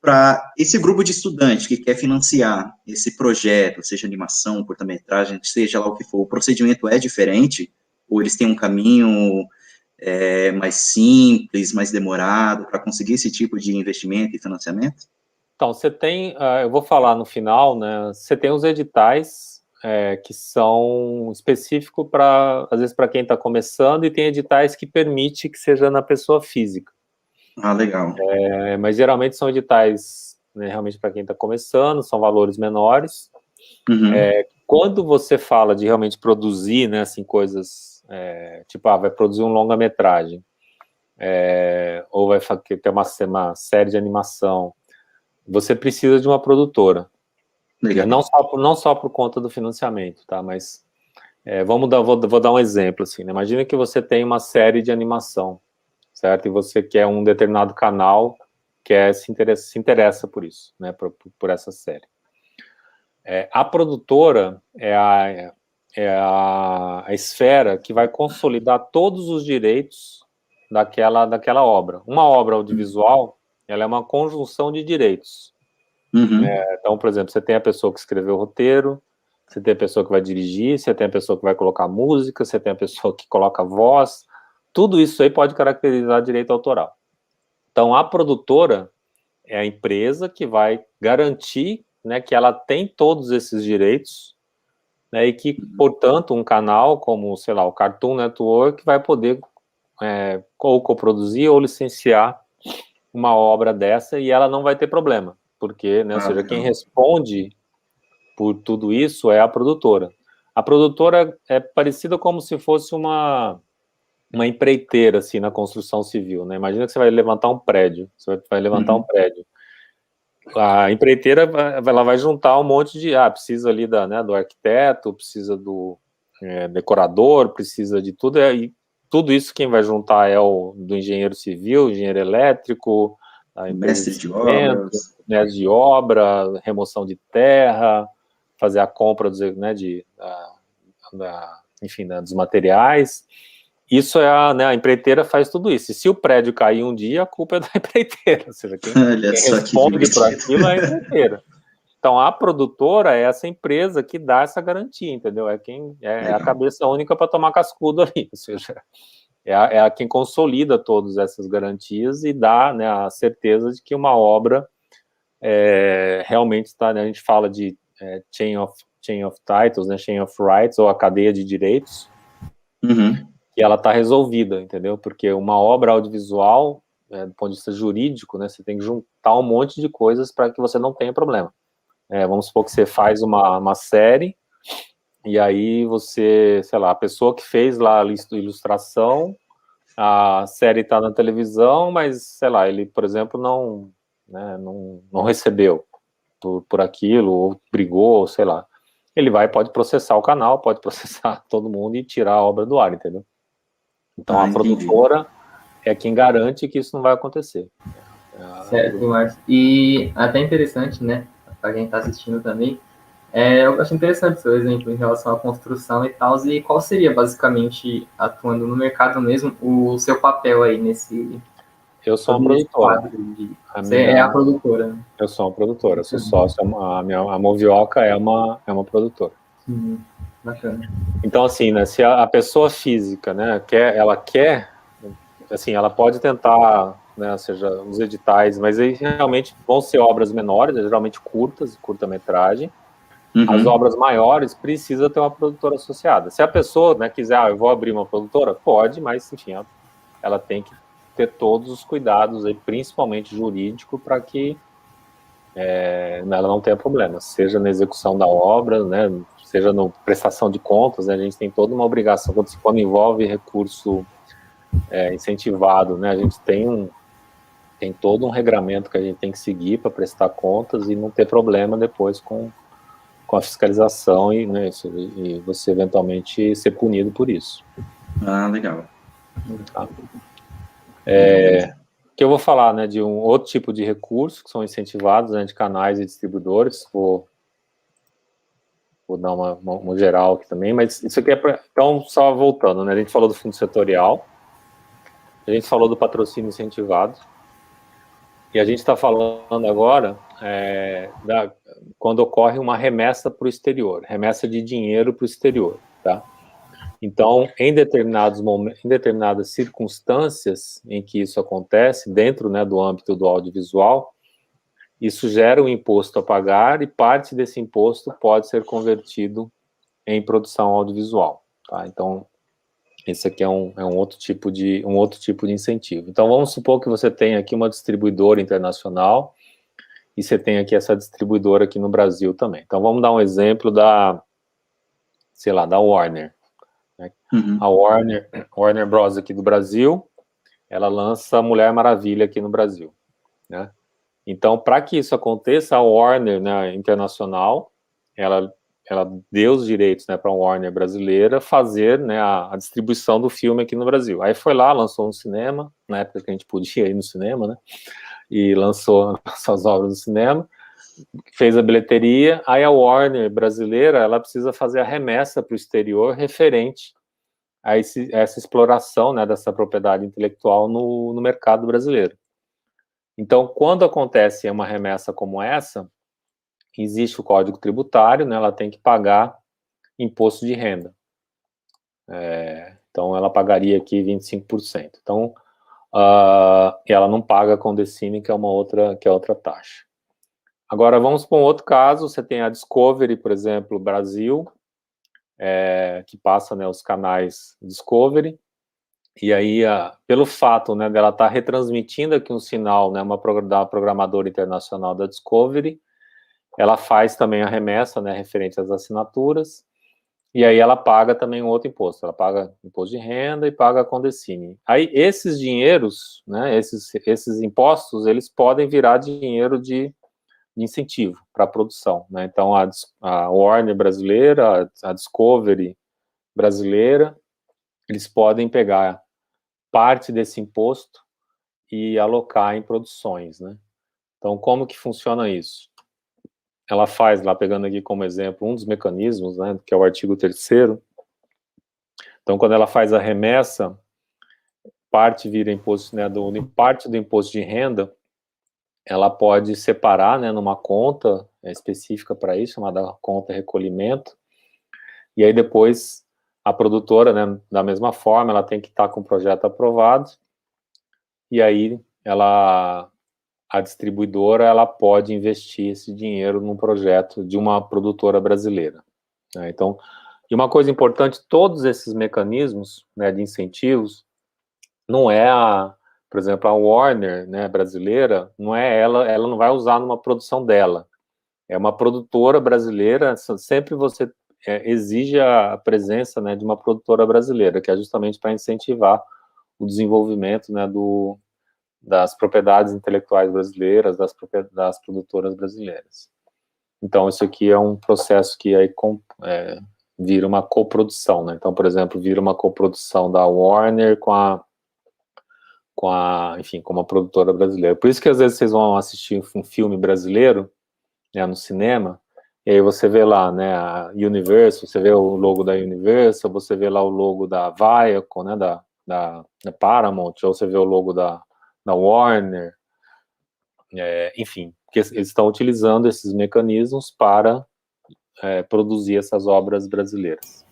Para esse grupo de estudantes que quer financiar esse projeto, seja animação, curta-metragem, seja lá o que for, o procedimento é diferente? Ou eles têm um caminho mais simples, mais demorado para conseguir esse tipo de investimento e financiamento? Então, você tem, eu vou falar no final, né, você tem os editais que são específicos às vezes para quem está começando, e tem editais que permite que seja na pessoa física. Legal. Mas geralmente são editais, né, realmente para quem está começando, são valores menores. Quando você fala de realmente produzir, né, assim, coisas, tipo, vai produzir um longa-metragem, ou vai ter uma série de animação, você precisa de uma produtora. Legal. Não só por conta do financiamento, tá? Mas vou dar um exemplo, assim, né? Imagina que você tem uma série de animação, certo? E você quer um determinado canal que se interessa por isso, né? Por essa série. A produtora é a esfera que vai consolidar todos os direitos daquela obra. Uma obra audiovisual, ela é uma conjunção de direitos. Então, por exemplo, você tem a pessoa que escreveu o roteiro, você tem a pessoa que vai dirigir, você tem a pessoa que vai colocar música, você tem a pessoa que coloca voz, tudo isso aí pode caracterizar direito autoral. Então, a produtora é a empresa que vai garantir, né, que ela tem todos esses direitos, né, e que, portanto, um canal como, sei lá, o Cartoon Network vai poder ou coproduzir ou licenciar uma obra dessa e ela não vai ter problema, porque, né, ou seja, quem responde por tudo isso é a produtora. A produtora é parecida como se fosse uma empreiteira, assim, na construção civil, né? Imagina que você vai levantar um prédio, um prédio. A empreiteira, ela vai juntar um monte de, precisa ali do arquiteto, precisa do decorador, precisa de tudo, e tudo isso quem vai juntar é do engenheiro civil, engenheiro elétrico, a empresa mestre de obras, mestre de obra, remoção de terra, fazer a compra enfim, dos materiais. Isso a empreiteira faz tudo isso. E se o prédio cair um dia, a culpa é da empreiteira. Ou seja, quem responde por aquilo é a empreiteira. Então, a produtora é essa empresa que dá essa garantia, entendeu? É a cabeça única para tomar cascudo ali. Ou seja, é a quem consolida todas essas garantias e dá, né, a certeza de que uma obra realmente está, né, a gente fala de chain of titles, né, chain of rights, ou a cadeia de direitos, e ela está resolvida, entendeu? Porque uma obra audiovisual, do ponto de vista jurídico, né, você tem que juntar um monte de coisas para que você não tenha problema. Vamos supor que você faz uma série, e aí você, sei lá, a pessoa que fez lá a ilustração, a série está na televisão, mas, sei lá, ele, por exemplo, não recebeu por aquilo, ou brigou, sei lá. Ele pode processar o canal, pode processar todo mundo e tirar a obra do ar, entendeu? Então, a produtora é quem garante que isso não vai acontecer. Certo, Márcio. E até interessante, né, para quem está assistindo também, eu acho interessante o seu exemplo em relação à construção e tal, e qual seria, basicamente, atuando no mercado mesmo, o seu papel aí nesse... Eu sou uma produtora. Você é a produtora, né? Eu sou uma produtora, eu sou sócio, a Movioca é uma produtora. Bacana. Então, assim, né, se a pessoa física, né, ela quer, assim, ela pode tentar, né, ou seja, os editais, mas aí realmente vão ser obras menores, geralmente curta-metragem. As obras maiores precisa ter uma produtora associada. Se a pessoa, né, quiser, eu vou abrir uma produtora, pode, mas, enfim, ela tem que ter todos os cuidados, aí, principalmente jurídico, para que ela não tenha problema, seja na execução da obra, né, seja na prestação de contas, né, a gente tem toda uma obrigação, quando envolve recurso incentivado, né, a gente tem todo um regramento que a gente tem que seguir para prestar contas e não ter problema depois com a fiscalização e, né, e você eventualmente ser punido por isso. Legal. Tá? Que eu vou falar, né, de um outro tipo de recurso que são incentivados, né, de canais e distribuidores. Vou dar uma geral aqui também, mas isso aqui então, só voltando, né, a gente falou do fundo setorial, a gente falou do patrocínio incentivado, e a gente está falando agora quando ocorre uma remessa para o exterior, remessa de dinheiro para o exterior, tá? Então, em determinadas circunstâncias em que isso acontece, dentro, né, do âmbito do audiovisual, isso gera um imposto a pagar e parte desse imposto pode ser convertido em produção audiovisual. Tá? Então, esse aqui é um outro tipo de incentivo. Então, vamos supor que você tem aqui uma distribuidora internacional e você tem aqui essa distribuidora aqui no Brasil também. Então, vamos dar um exemplo da Warner. A Warner Bros. Aqui do Brasil, ela lança Mulher Maravilha aqui no Brasil, né? Então, para que isso aconteça, a Warner, né, internacional, ela deu os direitos, né, para a Warner brasileira fazer, né, a distribuição do filme aqui no Brasil. Aí foi lá, lançou no cinema, na época que a gente podia ir no cinema, né, e lançou as obras no cinema, fez a bilheteria, aí a Warner brasileira, ela precisa fazer a remessa para o exterior referente a essa exploração, né, dessa propriedade intelectual no mercado brasileiro. Então, quando acontece uma remessa como essa, existe o Código Tributário, né, ela tem que pagar imposto de renda. Então, ela pagaria aqui 25%. Então, ela não paga com Condecine, que é outra taxa. Agora, vamos para um outro caso. Você tem a Discovery, por exemplo, Brasil, que passa, né, os canais Discovery, e aí, pelo fato, né, dela estar retransmitindo aqui um sinal, né, da programadora internacional da Discovery, ela faz também a remessa, né, referente às assinaturas, e aí ela paga também um outro imposto. Ela paga imposto de renda e paga a Condecine. Aí, esses dinheiros, né, esses impostos, eles podem virar dinheiro de incentivo para a produção, né? Então, a Warner brasileira, a Discovery brasileira, eles podem pegar parte desse imposto e alocar em produções, né? Então, como que funciona isso? Ela faz lá, pegando aqui como exemplo, um dos mecanismos, né, que é o artigo 3º. Então, quando ela faz a remessa, parte vira imposto, né, parte do imposto de renda, ela pode separar, né, numa conta específica para isso, chamada conta recolhimento, e aí depois a produtora, né, da mesma forma, ela tem que estar com o projeto aprovado, e aí a distribuidora, ela pode investir esse dinheiro num projeto de uma produtora brasileira, né? Então, e uma coisa importante, todos esses mecanismos, né, de incentivos, não é por exemplo, a Warner, né, brasileira, não é ela não vai usar numa produção dela, é uma produtora brasileira, sempre você exige a presença, né, de uma produtora brasileira, que é justamente para incentivar o desenvolvimento, né, das propriedades intelectuais brasileiras, das produtoras brasileiras. Então, isso aqui é um processo que aí vira uma coprodução, né? Então, por exemplo, vira uma coprodução da Warner enfim, com uma produtora brasileira. Por isso que às vezes vocês vão assistir um filme brasileiro, né, no cinema, e aí você vê lá, né, a Universal, você vê o logo da Universal, você vê lá o logo da Viacom, né, da Paramount, ou você vê o logo da Warner, enfim, porque eles estão utilizando esses mecanismos para produzir essas obras brasileiras.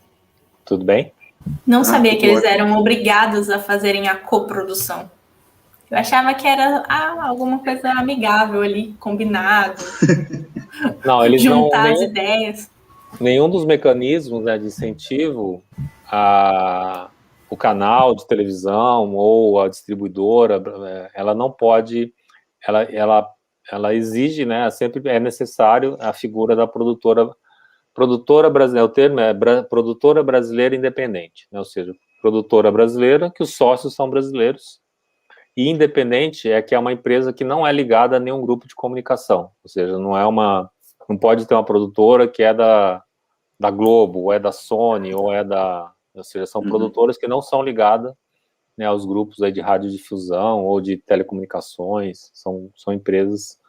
Tudo bem? Não sabia que eles eram obrigados a fazerem a coprodução. Eu achava que era alguma coisa amigável ali, combinado. Não, eles juntar as ideias. Nenhum dos mecanismos, né, de incentivo o canal de televisão ou a distribuidora, ela não pode, ela exige, né, sempre é necessário a figura da produtora brasileira, o termo é produtora brasileira independente, né, ou seja, produtora brasileira, que os sócios são brasileiros, e independente é que é uma empresa que não é ligada a nenhum grupo de comunicação, ou seja, não pode ter uma produtora que é da Globo, ou é da Sony, ou seja, são produtoras que não são ligadas, né, aos grupos aí de radiodifusão ou de telecomunicações, são empresas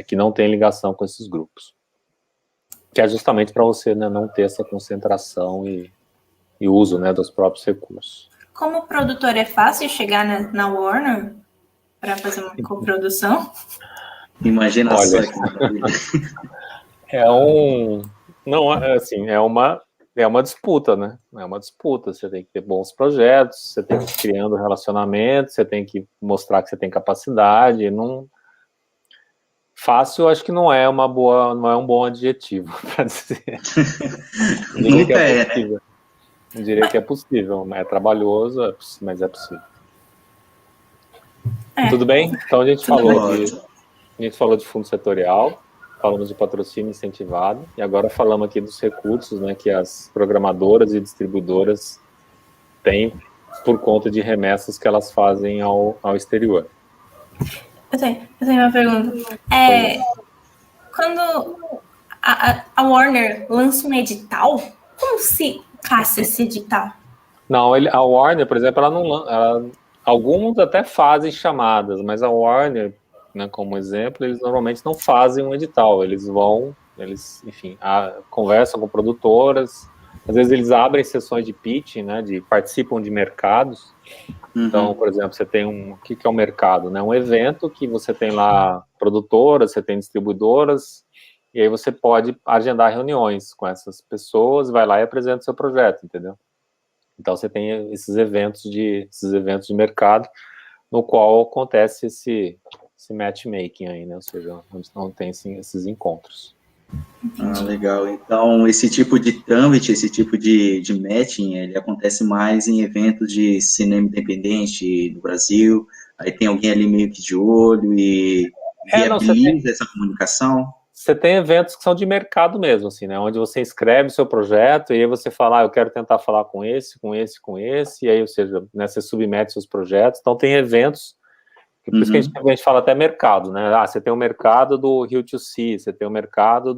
que não têm ligação com esses grupos. Que é justamente para você, né, não ter essa concentração e uso, né, dos próprios recursos. Como produtor, é fácil chegar na Warner para fazer uma coprodução? Imagina só que não, assim, é uma disputa, né? É uma disputa. Você tem que ter bons projetos, você tem que ir criando relacionamento, você tem que mostrar que você tem capacidade. Fácil, acho que não é um bom adjetivo para dizer. Nunca é. Eu diria que é possível, é trabalhoso, mas é possível. Tudo bem? Então a gente falou de fundo setorial, falamos de patrocínio incentivado, e agora falamos aqui dos recursos, né, que as programadoras e distribuidoras têm por conta de remessas que elas fazem ao exterior. Eu tenho uma pergunta. Quando a Warner lança um edital, como se caça esse edital? Não, a Warner, por exemplo, ela não alguns até fazem chamadas, mas a Warner, né, como exemplo, eles normalmente não fazem um edital, eles, enfim, conversam com produtoras, às vezes eles abrem sessões de pitching, né, participam de mercados. Então, por exemplo, você tem o que é um mercado, né? Um evento que você tem lá produtoras, você tem distribuidoras, e aí você pode agendar reuniões com essas pessoas, vai lá e apresenta o seu projeto, entendeu? Então, você tem esses eventos de mercado, no qual acontece esse matchmaking aí, né? Ou seja, onde não tem esses encontros. Legal. Então, esse tipo de trâmite, esse tipo de matching, ele acontece mais em eventos de cinema independente do Brasil, aí tem alguém ali meio que de olho e viabiliza essa comunicação? Você tem eventos que são de mercado mesmo, assim, né? Onde você inscreve o seu projeto e aí você fala, eu quero tentar falar com esse, e aí, ou seja, né, você submete seus projetos. Então, tem eventos, por isso que a gente fala até mercado, né? Você tem o mercado do Rio to Sea, você tem o mercado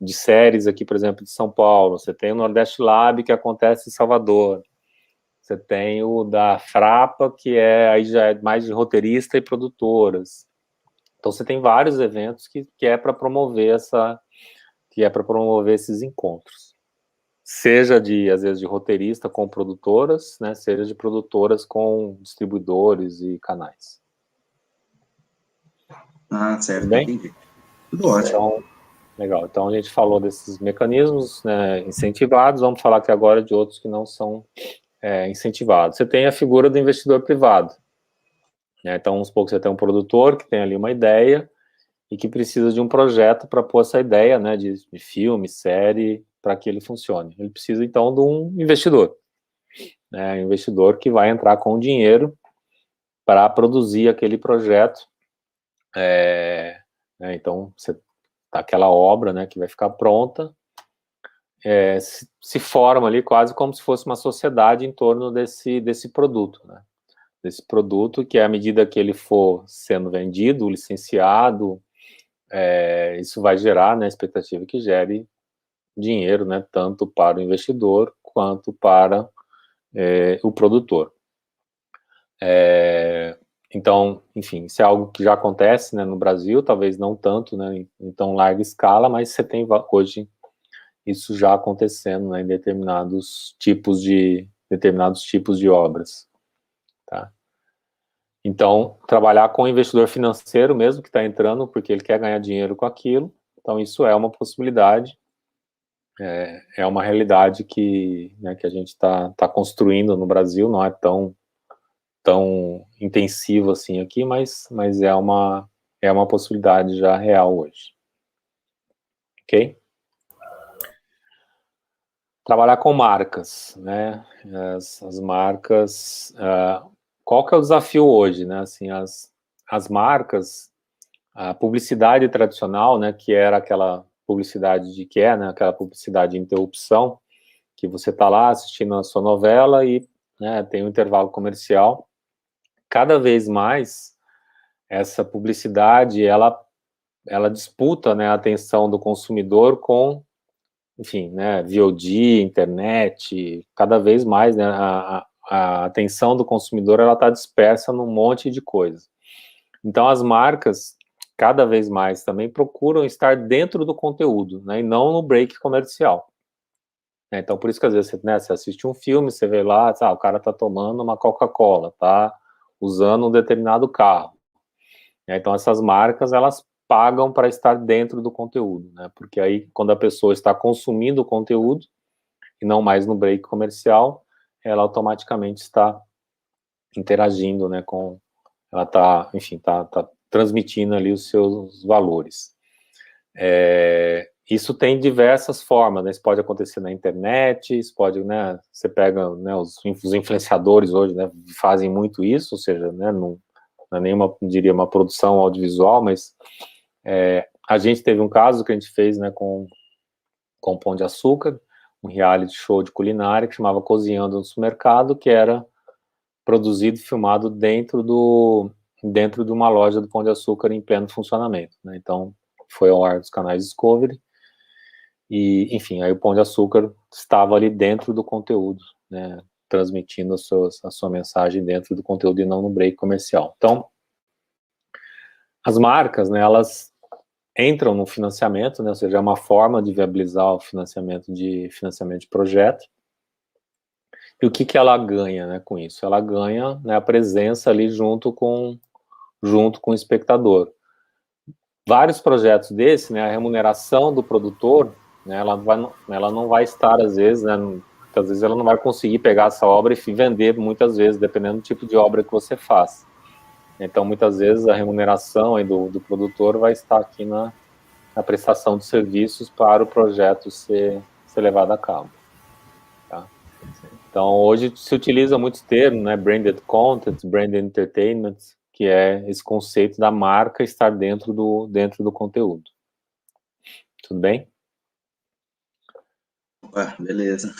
de séries aqui, por exemplo, de São Paulo, você tem o Nordeste Lab, que acontece em Salvador, você tem o da Frapa, que aí já é mais de roteirista e produtoras. Então, você tem vários eventos que é para promover esses encontros. Seja às vezes, de roteirista com produtoras, né? Seja de produtoras com distribuidores e canais. Certo, tudo bem? Entendi. Tudo ótimo. Então, legal. Então, a gente falou desses mecanismos, né, incentivados, vamos falar aqui agora de outros que não são incentivados. Você tem a figura do investidor privado. Então, vamos supor que você tem um produtor que tem ali uma ideia e que precisa de um projeto para pôr essa ideia, né, de filme, série, para que ele funcione. Ele precisa, então, de um investidor. Um investidor que vai entrar com dinheiro para produzir aquele projeto. Então, aquela obra, né, que vai ficar pronta, se forma ali quase como se fosse uma sociedade em torno desse produto, né? Desse produto que, à medida que ele for sendo vendido, licenciado, isso vai gerar, né, a expectativa que gere dinheiro, né, tanto para o investidor quanto para o produtor. Então, enfim, isso é algo que já acontece, né, no Brasil, talvez não tanto, né, em tão larga escala, mas você tem hoje isso já acontecendo, né, em determinados tipos de obras, tá? Então, trabalhar com o investidor financeiro mesmo, que está entrando porque ele quer ganhar dinheiro com aquilo, então isso é uma possibilidade, é uma realidade que a gente está construindo no Brasil, não é tão intensivo assim aqui, mas é uma possibilidade já real hoje. Ok? Trabalhar com marcas, né? As marcas, qual que é o desafio hoje, né? Assim, as marcas, a publicidade tradicional, né? Que era aquela publicidade né? Aquela publicidade de interrupção, que você está lá assistindo a sua novela e, né, tem um intervalo comercial. Cada vez mais essa publicidade ela disputa, né, a atenção do consumidor com, enfim, né, VOD, internet, cada vez mais, né, a atenção do consumidor ela está dispersa num monte de coisas. Então as marcas cada vez mais também procuram estar dentro do conteúdo, né, e não no break comercial. Então por isso que às vezes você assiste um filme, você vê lá, o cara está tomando uma Coca-Cola, tá usando um determinado carro. Então essas marcas elas pagam para estar dentro do conteúdo, né? Porque aí, quando a pessoa está consumindo o conteúdo, e não mais no break comercial, ela automaticamente está interagindo, né, ela está, enfim, tá transmitindo ali os seus valores. Isso tem diversas formas, né? Isso pode acontecer na internet, isso pode, né, você pega, né, os influenciadores hoje, né, fazem muito isso, ou seja, né, não é nenhuma, diria, uma produção audiovisual, mas a gente teve um caso que a gente fez, né, com Pão de Açúcar, um reality show de culinária que chamava Cozinhando no Supermercado, que era produzido e filmado dentro de uma loja do Pão de Açúcar em pleno funcionamento, né? Então, foi ao ar dos canais Discovery, e, enfim, aí o Pão de Açúcar estava ali dentro do conteúdo, né, transmitindo a sua mensagem dentro do conteúdo e não no break comercial. Então, as marcas, né, elas entram no financiamento, né, ou seja, é uma forma de viabilizar o financiamento de projeto. E o que ela ganha, né, com isso? Ela ganha, né, a presença ali junto com o espectador. Vários projetos desse, né, a remuneração do produtor, né, ela não vai estar, às vezes, né, muitas vezes ela não vai conseguir pegar essa obra e vender, muitas vezes, dependendo do tipo de obra que você faz. Então, muitas vezes, a remuneração aí do produtor vai estar aqui na prestação de serviços para o projeto ser levado a cabo. Tá? Então, hoje se utiliza muitos termos, né, branded content, branded entertainment, que é esse conceito da marca estar dentro do conteúdo. Tudo bem? Opa, beleza.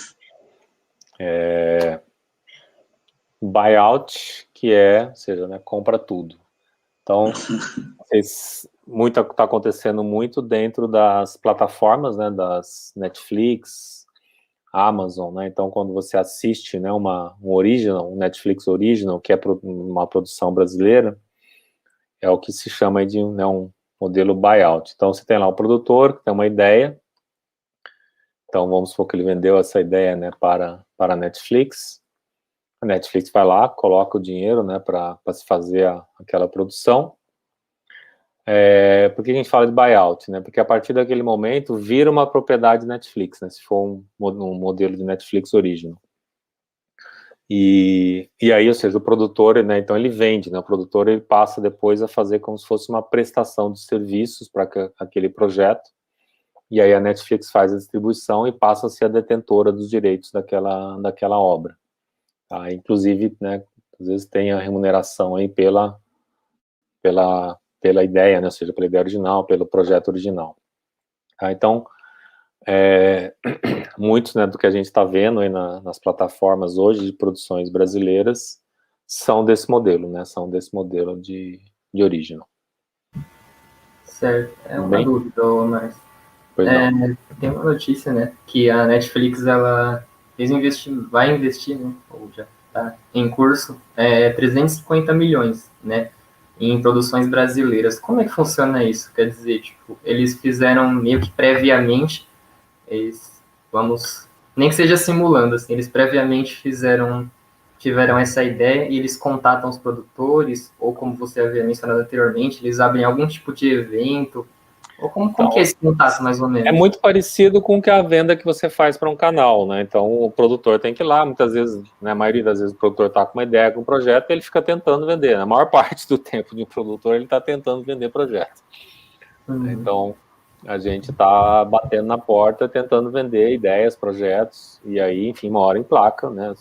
Buyout, que ou seja, né, compra tudo. Então, está acontecendo muito dentro das plataformas, né, das Netflix, Amazon, né, então quando você assiste, né, um Netflix Original, que é uma produção brasileira, é o que se chama de, né, um modelo buyout. Então, você tem lá o produtor que tem uma ideia, então vamos supor que ele vendeu essa ideia, né, para a Netflix, a Netflix vai lá, coloca o dinheiro, né, para se fazer aquela produção. Por que a gente fala de buyout, né? Porque a partir daquele momento vira uma propriedade Netflix, né? Se for um modelo de Netflix Original. E aí, ou seja, o produtor, né? Então ele vende, né? O produtor ele passa depois a fazer como se fosse uma prestação de serviços para aquele projeto. E aí a Netflix faz a distribuição e passa a ser a detentora dos direitos daquela obra. Tá? Inclusive, né? Às vezes tem a remuneração aí pela ideia, né, ou seja, pela ideia original, pelo projeto original. Tá? Então, muitos, né, do que a gente está vendo aí nas plataformas hoje de produções brasileiras são desse modelo, né, de original. Certo, é uma dúvida, Márcio. Tem uma notícia, né, que a Netflix, ela vai investir, né, ou já está em curso, 350 milhões, né, em produções brasileiras. Como é que funciona isso? Quer dizer, tipo, eles fizeram meio que previamente, nem que seja simulando, assim, eles previamente tiveram essa ideia e eles contatam os produtores, ou como você havia mencionado anteriormente, eles abrem algum tipo de evento, ou como que é esse contato, mais ou menos? É muito parecido com a venda que você faz para um canal, né? Então, o produtor tem que ir lá, muitas vezes, né, a maioria das vezes o produtor está com uma ideia, com um projeto, e ele fica tentando vender. Na maior parte do tempo de um produtor, ele está tentando vender projeto. Então, a gente está batendo na porta, tentando vender ideias, projetos, e aí, enfim, uma hora emplaca, né?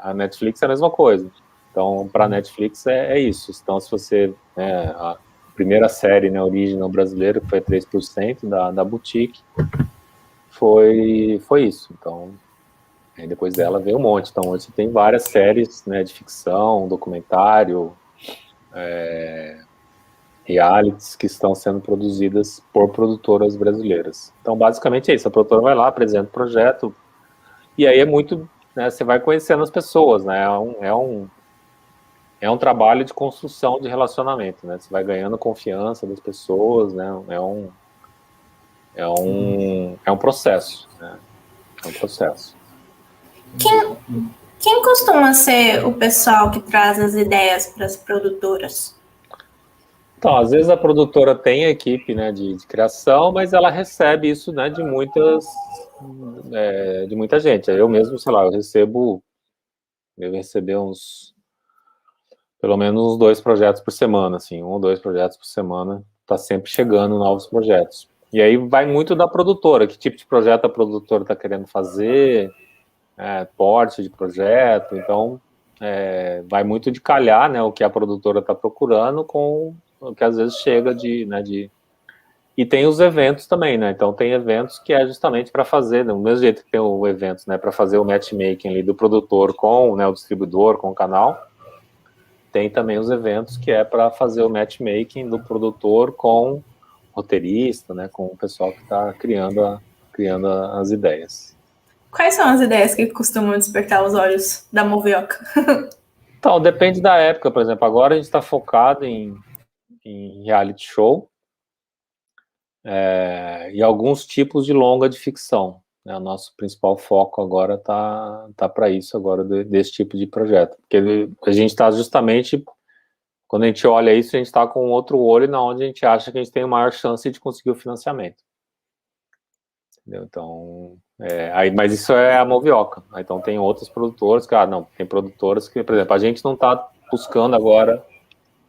A Netflix é a mesma coisa. Então, para a Netflix é isso. Então, se você... a primeira série, né, original brasileira, que foi 3% da Boutique, foi isso. Então, depois dela veio um monte. Então, hoje você tem várias séries, né, de ficção, documentário, realities que estão sendo produzidas por produtoras brasileiras. Então, basicamente é isso. A produtora vai lá, apresenta o projeto, e aí é muito, né, você vai conhecendo as pessoas, né, é um trabalho de construção de relacionamento, né? Você vai ganhando confiança das pessoas, né? É um processo, né? É um processo. Quem costuma ser o pessoal que traz as ideias para as produtoras? Então, às vezes a produtora tem a equipe, né, de criação, mas ela recebe isso, né, de muita gente. Eu mesmo, sei lá, eu recebi pelo menos uns 2 projetos por semana, assim, 1 ou 2 projetos por semana, tá sempre chegando novos projetos. E aí vai muito da produtora, que tipo de projeto a produtora está querendo fazer, porte de projeto, então vai muito de calhar, né, o que a produtora está procurando com o que às vezes chega E tem os eventos também, né, então tem eventos que é justamente para fazer, do mesmo jeito que tem o evento, né, para fazer o matchmaking ali do produtor com, né, o distribuidor, com o canal. Tem também os eventos que é para fazer o matchmaking do produtor com o roteirista, né, com o pessoal que está criando as ideias. Quais são as ideias que costumam despertar os olhos da Movioca? Então, depende da época, por exemplo, agora a gente está focado em reality show e alguns tipos de longa de ficção. Né? O nosso principal foco agora tá para isso, agora desse tipo de projeto. Porque a gente está justamente, quando a gente olha isso, a gente está com outro olho na onde a gente acha que a gente tem a maior chance de conseguir o financiamento. Entendeu? Então, mas isso é a Movioca. Então tem outras produtoras que, tem produtoras que, por exemplo, a gente não está buscando agora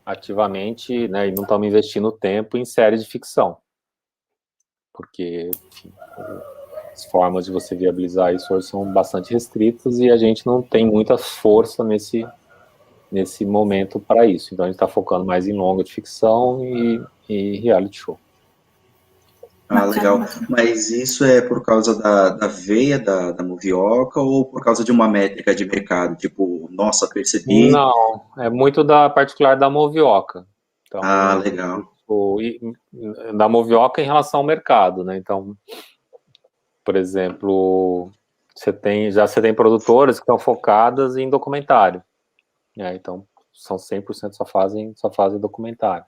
ativamente, né, e não estamos investindo tempo em séries de ficção. Porque, enfim, as formas de você viabilizar isso hoje são bastante restritas e a gente não tem muita força nesse momento para isso. Então a gente está focando mais em longa de ficção e reality show. Ah, legal. Mas isso é por causa da veia da Movioca ou por causa de uma métrica de mercado? Tipo, nossa, percebi... Não, é muito da particular da Movioca. Então, legal. Da Movioca em relação ao mercado, né? Então, por exemplo, você tem produtoras que estão focadas em documentário. Né? Então, são 100% só fazem documentário.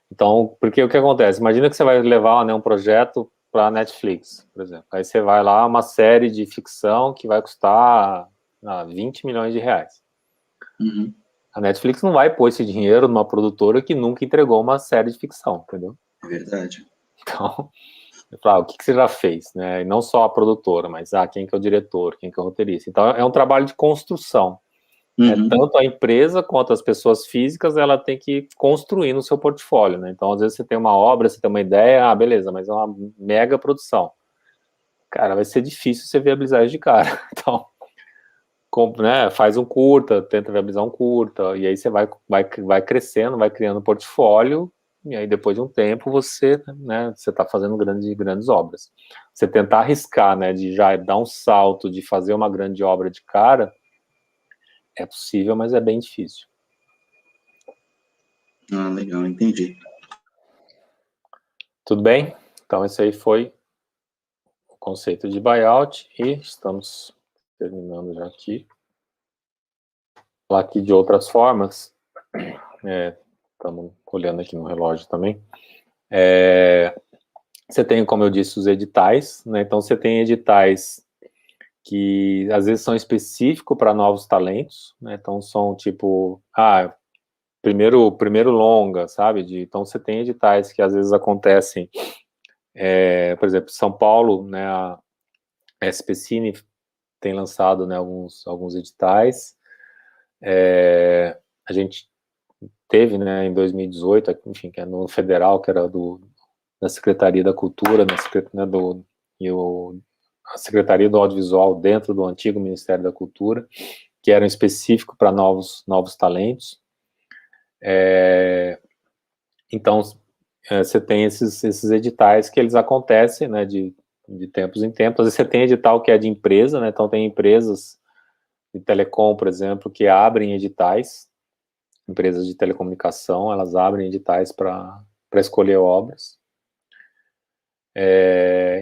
Então, porque o que acontece? Imagina que você vai levar, né, um projeto para a Netflix, por exemplo. Aí você vai lá, uma série de ficção que vai custar 20 milhões de reais. Uhum. A Netflix não vai pôr esse dinheiro numa produtora que nunca entregou uma série de ficção, entendeu? É verdade. Então, eu falo, o que você já fez? Né? E não só a produtora, mas quem que é o diretor, quem que é o roteirista. Então, é um trabalho de construção. Uhum. Tanto a empresa quanto as pessoas físicas, ela tem que construir no seu portfólio, né? Então, às vezes você tem uma obra, você tem uma ideia, beleza, mas é uma mega produção. Cara, vai ser difícil você viabilizar isso de cara. Então, né, faz um curta, tenta viabilizar um curta, e aí você vai crescendo, vai criando portfólio, e aí depois de um tempo você está fazendo grandes obras. Você tentar arriscar, né, de já dar um salto, de fazer uma grande obra de cara, é possível, mas é bem difícil. Legal, entendi. Tudo bem? Então, esse aí foi o conceito de buyout e estamos terminando já aqui. Falar aqui de outras formas, estamos olhando aqui no relógio também. Você tem, como eu disse, os editais, né? Então você tem editais que às vezes são específicos para novos talentos, né? Então são tipo, primeiro longa, sabe? Então você tem editais que às vezes acontecem, por exemplo, São Paulo, né? A SPCine tem lançado, né, alguns editais. A gente teve, né, em 2018, enfim, que é no federal, que era da Secretaria da Cultura, a Secretaria do Audiovisual dentro do antigo Ministério da Cultura, que eram específicos para novos talentos. Então, você tem esses editais que eles acontecem, né, de tempos em tempos. Às vezes você tem edital que é de empresa, né, então tem empresas de telecom, por exemplo, que abrem editais, empresas de telecomunicação, elas abrem editais para escolher obras.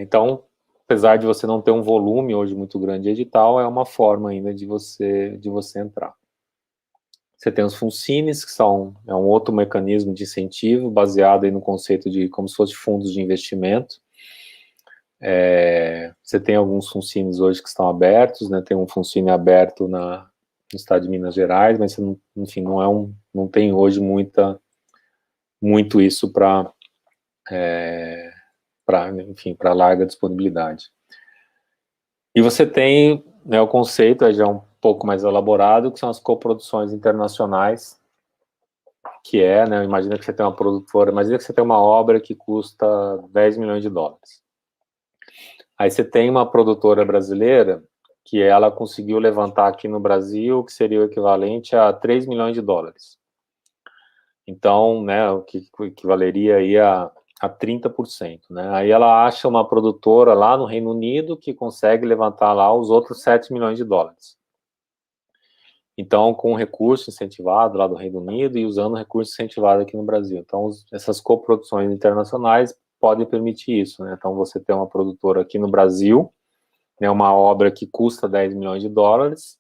Então, apesar de você não ter um volume hoje muito grande de edital, é uma forma ainda de você entrar. Você tem os FUNCINES, que é um outro mecanismo de incentivo, baseado aí no conceito de como se fosse fundos de investimento. Você tem alguns FUNCINES hoje que estão abertos, né? Tem um FUNCINE aberto no estado de Minas Gerais, mas você não tem hoje muito isso para larga disponibilidade. E você tem, né, o conceito já um pouco mais elaborado, que são as coproduções internacionais, que né, imagina que você tem uma produtora, imagina que você tem uma obra que custa 10 milhões de dólares. Aí você tem uma produtora brasileira que ela conseguiu levantar aqui no Brasil, que seria o equivalente a 3 milhões de dólares. Então, né, o que equivaleria aí a 30%, né? Aí ela acha uma produtora lá no Reino Unido que consegue levantar lá os outros 7 milhões de dólares. Então, com recurso incentivado lá do Reino Unido e usando recurso incentivado aqui no Brasil. Então, essas coproduções internacionais podem permitir isso, né? Então, você tem uma produtora aqui no Brasil né, uma obra que custa 10 milhões de dólares,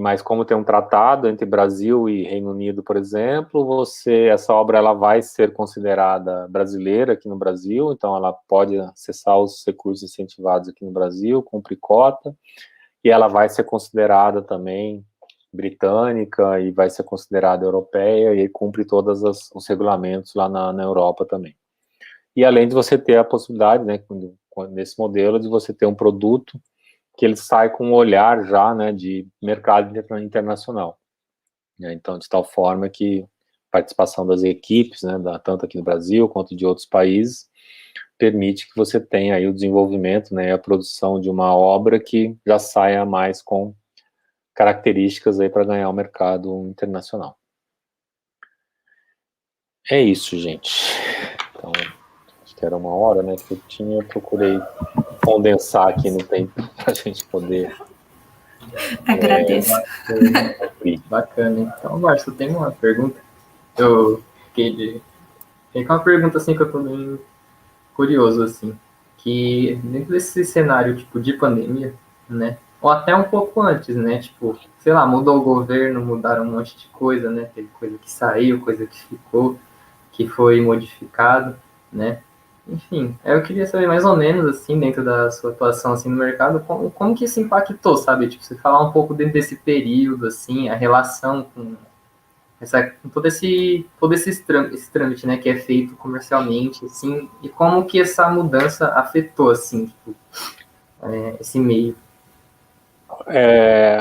mas como tem um tratado entre Brasil e Reino Unido, por exemplo, essa obra ela vai ser considerada brasileira aqui no Brasil, então ela pode acessar os recursos incentivados aqui no Brasil, cumpre cota, e ela vai ser considerada também britânica e vai ser considerada europeia e cumpre todos os regulamentos lá na Europa também. E além de você ter a possibilidade, né, nesse modelo, de você ter um produto que ele sai com um olhar já, né, de mercado internacional. Então, de tal forma que a participação das equipes, né, tanto aqui no Brasil quanto de outros países, permite que você tenha aí o desenvolvimento, né, a produção de uma obra que já saia mais com características aí para ganhar o mercado internacional. É isso, gente. Então, acho que era 1 hora, né, que eu procurei condensar aqui no tempo para a gente poder... Agradeço. Bacana. Então, Márcio, eu tenho uma pergunta. Eu fiquei com uma pergunta assim que eu tô bem curioso, assim, que dentro desse cenário, tipo, de pandemia, né, ou até um pouco antes, né, tipo, sei lá, mudou o governo, mudaram um monte de coisa, né, teve coisa que saiu, coisa que ficou, que foi modificado, né, enfim, eu queria saber mais ou menos, assim, dentro da sua atuação, assim, no mercado, como que isso impactou, sabe, tipo, você falar um pouco dentro desse período, assim, a relação com todo esse trâmite, né, que é feito comercialmente, assim, e como que essa mudança afetou, assim, tipo, esse meio.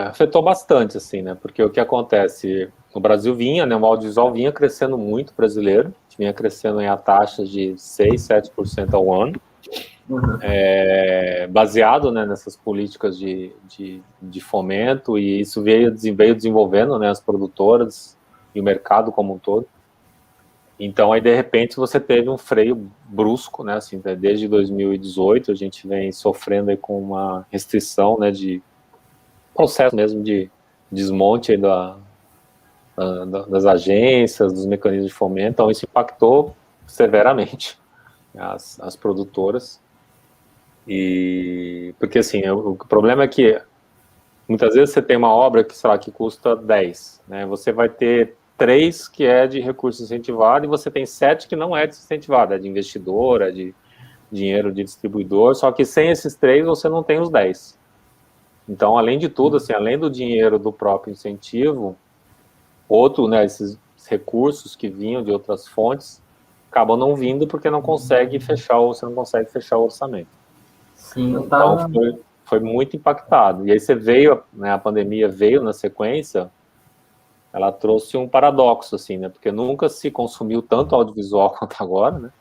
Afetou bastante, assim, né, porque o que acontece, o Brasil vinha, né, o audiovisual vinha crescendo muito brasileiro, vinha crescendo em a taxa de 6, 7% ao ano, baseado, né, nessas políticas de fomento, e isso veio desenvolvendo, né, as produtoras e o mercado como um todo. Então, aí, de repente, você teve um freio brusco, né, assim, desde 2018, a gente vem sofrendo aí com uma restrição, né, de processo mesmo de desmonte aí das agências, dos mecanismos de fomento, então isso impactou severamente as produtoras, porque assim, o problema é que muitas vezes você tem uma obra que, sei lá, que custa 10, né, você vai ter 3 que é de recurso incentivado e você tem 7 que não é de incentivado, é de investidora, de dinheiro de distribuidor, só que sem esses 3 você não tem os 10. Então, além de tudo, assim, além do dinheiro do próprio incentivo, né, esses recursos que vinham de outras fontes acabam não vindo porque você não consegue fechar o orçamento. Sim, então foi muito impactado. E aí você né, a pandemia veio na sequência, ela trouxe um paradoxo, assim, né, porque nunca se consumiu tanto audiovisual quanto agora, né,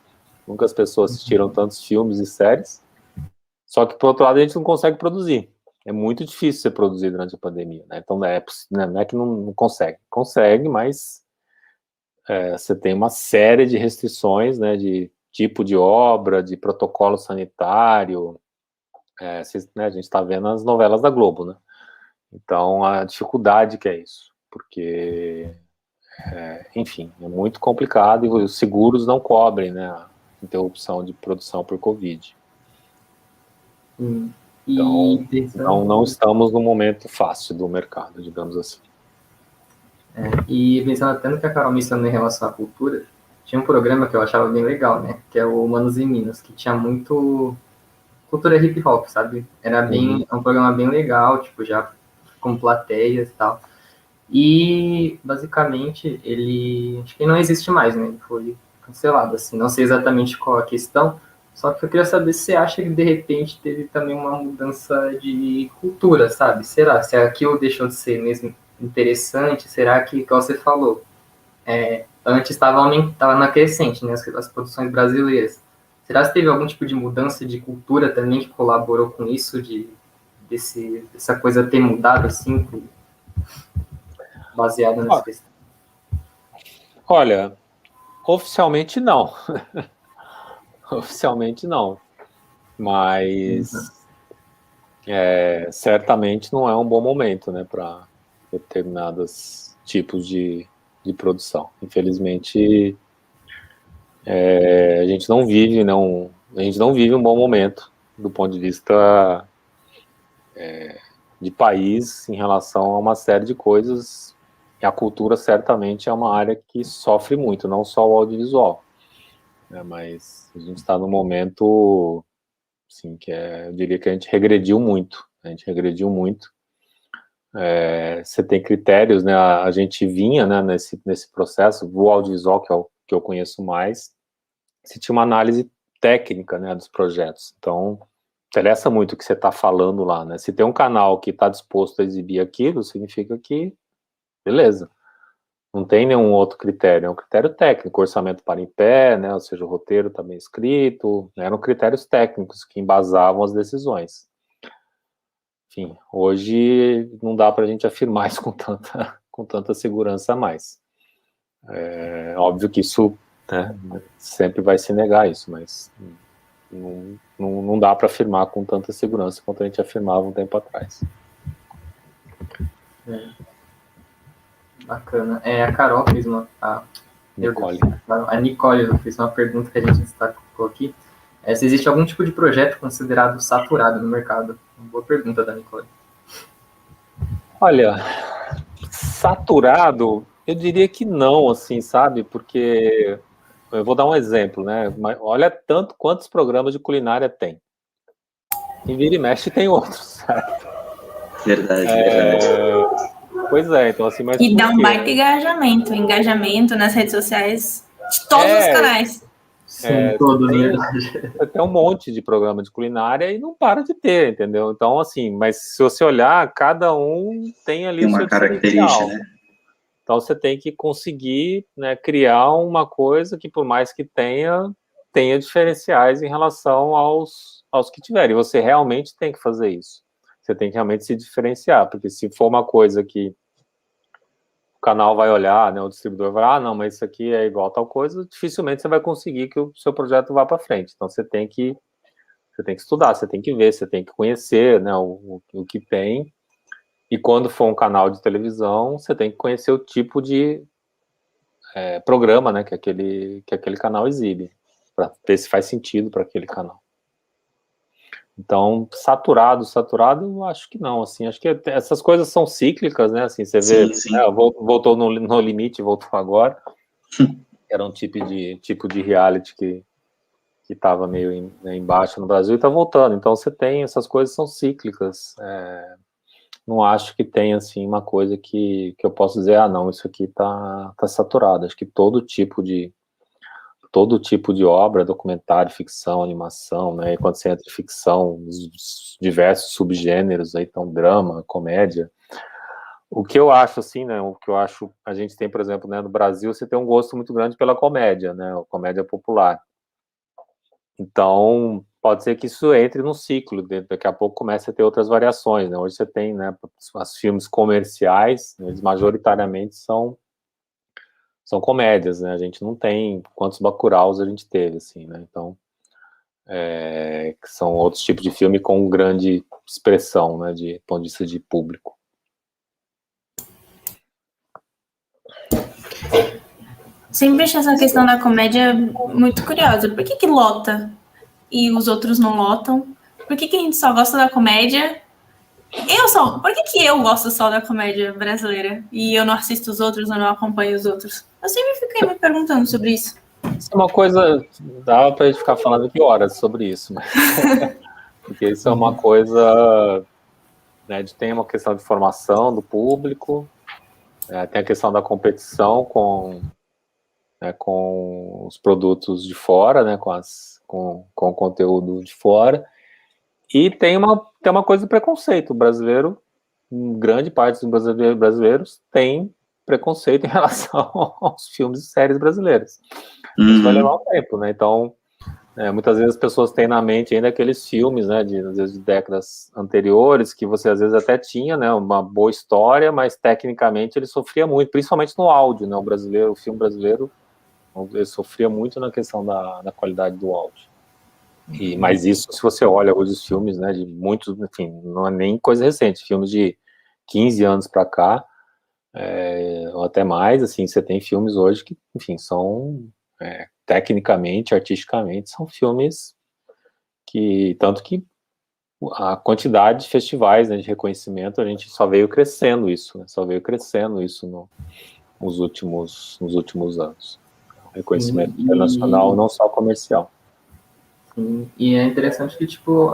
nunca as pessoas assistiram tantos filmes e séries, só que, por outro lado, a gente não consegue produzir. É muito difícil você produzir durante a pandemia, né? Então, não é que não consegue. Consegue, mas você tem uma série de restrições, né? De tipo de obra, de protocolo sanitário. Né, a gente está vendo as novelas da Globo, né? Então, a dificuldade que é isso. Porque, enfim, é muito complicado e os seguros não cobrem, né? A interrupção de produção por Covid. Então, não estamos num momento fácil do mercado, digamos assim. E pensando até no que a Carol mencionou em relação à cultura, tinha um programa que eu achava bem legal, né? Que é o Manos e Minas, que tinha muito cultura hip hop, sabe? Era um programa bem legal, tipo, já com plateias e tal. E, basicamente, acho que não existe mais, né? Ele foi cancelado, assim. Não sei exatamente qual a questão, só que eu queria saber se você acha que, de repente, teve também uma mudança de cultura, sabe? Será? Se aquilo deixou de ser mesmo interessante? Será que, como você falou, antes estava na crescente, né? As produções brasileiras. Será que teve algum tipo de mudança de cultura também que colaborou com isso, dessa coisa ter mudado, assim, baseado nessa questão? Olha, oficialmente não. Oficialmente não. Mas certamente não é um bom momento, né, para determinados tipos de produção. Infelizmente, a gente não vive um bom momento do ponto de vista de país em relação a uma série de coisas, e a cultura certamente é uma área que sofre muito, não só o audiovisual, né, mas a gente está num momento, assim, eu diria que a gente regrediu muito, você tem critérios, né, a gente vinha, né, nesse processo, o audiovisual, que é o que eu conheço mais, você tinha uma análise técnica, né, dos projetos, então interessa muito o que você está falando lá, né? Se tem um canal que está disposto a exibir aquilo, significa que, beleza. Não tem nenhum outro critério, é um critério técnico, orçamento para em pé, né? Ou seja, o roteiro está bem escrito, né? Eram critérios técnicos que embasavam as decisões. Enfim, hoje não dá para a gente afirmar isso com tanta segurança mais. É óbvio que isso, né, sempre vai se negar isso, mas não dá para afirmar com tanta segurança quanto a gente afirmava um tempo atrás. Bacana. A Carol fez Nicole. A Nicole fez uma pergunta que a gente destacou aqui. Se existe algum tipo de projeto considerado saturado no mercado? Uma boa pergunta da Nicole. Olha, saturado, eu diria que não, assim, sabe? Porque eu vou dar um exemplo, né? Olha tanto quantos programas de culinária tem. Em vira e mexe tem outros, certo? Verdade. Pois é, então assim, mas e dá um baita engajamento nas redes sociais de todos os canais. Sim, todos, verdade. Tem um monte de programa de culinária e não para de ter, entendeu? Então, assim, mas se você olhar, cada um tem ali uma característica, né? Então você tem que conseguir, né, criar uma coisa que, por mais que tenha diferenciais em relação aos que tiverem. E você realmente tem que fazer isso. Você tem que realmente se diferenciar, porque se for uma coisa que o canal vai olhar, né, o distribuidor vai, não, mas isso aqui é igual a tal coisa, dificilmente você vai conseguir que o seu projeto vá para frente. Então você tem que estudar, você tem que ver, você tem que conhecer, né, o que tem. E quando for um canal de televisão, você tem que conhecer o tipo de programa, né, que aquele canal exibe, para ver se faz sentido para aquele canal. Então, saturado, eu acho que não, assim, acho que essas coisas são cíclicas, né, assim, você vê, Sim. Voltou no limite, voltou agora, era um tipo de reality que estava meio embaixo no Brasil e está voltando, então você tem, essas coisas são cíclicas, não acho que tenha, assim, uma coisa que eu posso dizer, não, isso aqui tá saturado, acho que todo tipo de obra, documentário, ficção, animação, né, e quando você entra em ficção, os diversos subgêneros, aí então drama, comédia, o que eu acho, assim, né, a gente tem, por exemplo, né, no Brasil, você tem um gosto muito grande pela comédia, né, a comédia popular, então pode ser que isso entre num ciclo, daqui a pouco começa a ter outras variações, né, hoje você tem, né, os filmes comerciais, eles majoritariamente são comédias, né? A gente não tem quantos Bacuraus a gente teve, assim, né? Então, que são outros tipos de filme com grande expressão, né? De ponto de vista de público. Sempre achei essa questão da comédia muito curiosa. Por que lota e os outros não lotam? Por que a gente só gosta da comédia? Por que eu gosto só da comédia brasileira e eu não assisto os outros, eu não acompanho os outros? Eu sempre fiquei me perguntando sobre isso. Isso é uma coisa, dava pra gente ficar falando aqui horas sobre isso, mas porque isso é uma coisa, né, tem uma questão de formação do público, tem a questão da competição com os produtos de fora, né, com o conteúdo de fora, e tem uma coisa do preconceito. O brasileiro, grande parte dos brasileiros tem preconceito em relação aos filmes e séries brasileiras. Isso vai levar um tempo, né? Então, muitas vezes as pessoas têm na mente ainda aqueles filmes, né, às vezes de décadas anteriores, que você às vezes até tinha, né, uma boa história, mas tecnicamente ele sofria muito, principalmente no áudio, né? O filme brasileiro, ele sofria muito na questão da qualidade do áudio. Mas isso, se você olha hoje os filmes, né, de muitos, enfim, não é nem coisa recente, filmes de 15 anos para cá, ou até mais, assim, você tem filmes hoje que, enfim, são tecnicamente, artisticamente, são filmes que, tanto que a quantidade de festivais, né, de reconhecimento, a gente só veio crescendo isso, né, só veio crescendo isso nos últimos anos. Reconhecimento internacional, não só comercial. Sim. E é interessante que, tipo,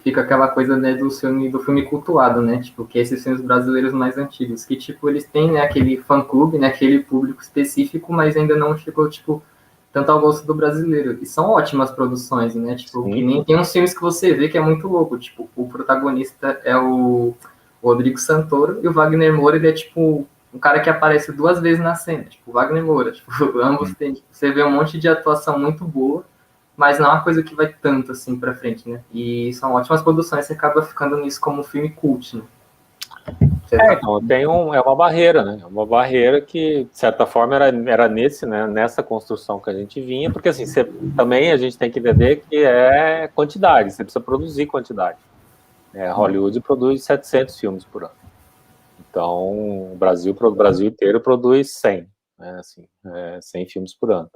fica aquela coisa, né, do filme cultuado, né, tipo, que esses filmes brasileiros mais antigos, que, tipo, eles têm, né, aquele fã-clube, né, aquele público específico, mas ainda não chegou, tipo, tanto ao gosto do brasileiro. E são ótimas produções, né, tipo, Sim. que nem tem uns filmes que você vê que é muito louco, tipo, o protagonista é o Rodrigo Santoro e o Wagner Moura, ele é, tipo, um cara que aparece 2 vezes na cena, tipo, Wagner Moura, tipo, ambos tem, você vê um monte de atuação muito boa, mas não é uma coisa que vai tanto assim pra frente, né? E são ótimas produções, você acaba ficando nisso como um filme cult, né? Então, é uma barreira, né? É uma barreira que, de certa forma, era nessa construção que a gente vinha, porque assim, também a gente tem que entender que é quantidade, você precisa produzir quantidade. Hollywood produz 700 filmes por ano. Então, o Brasil inteiro produz 100, né? Assim, 100 filmes por ano.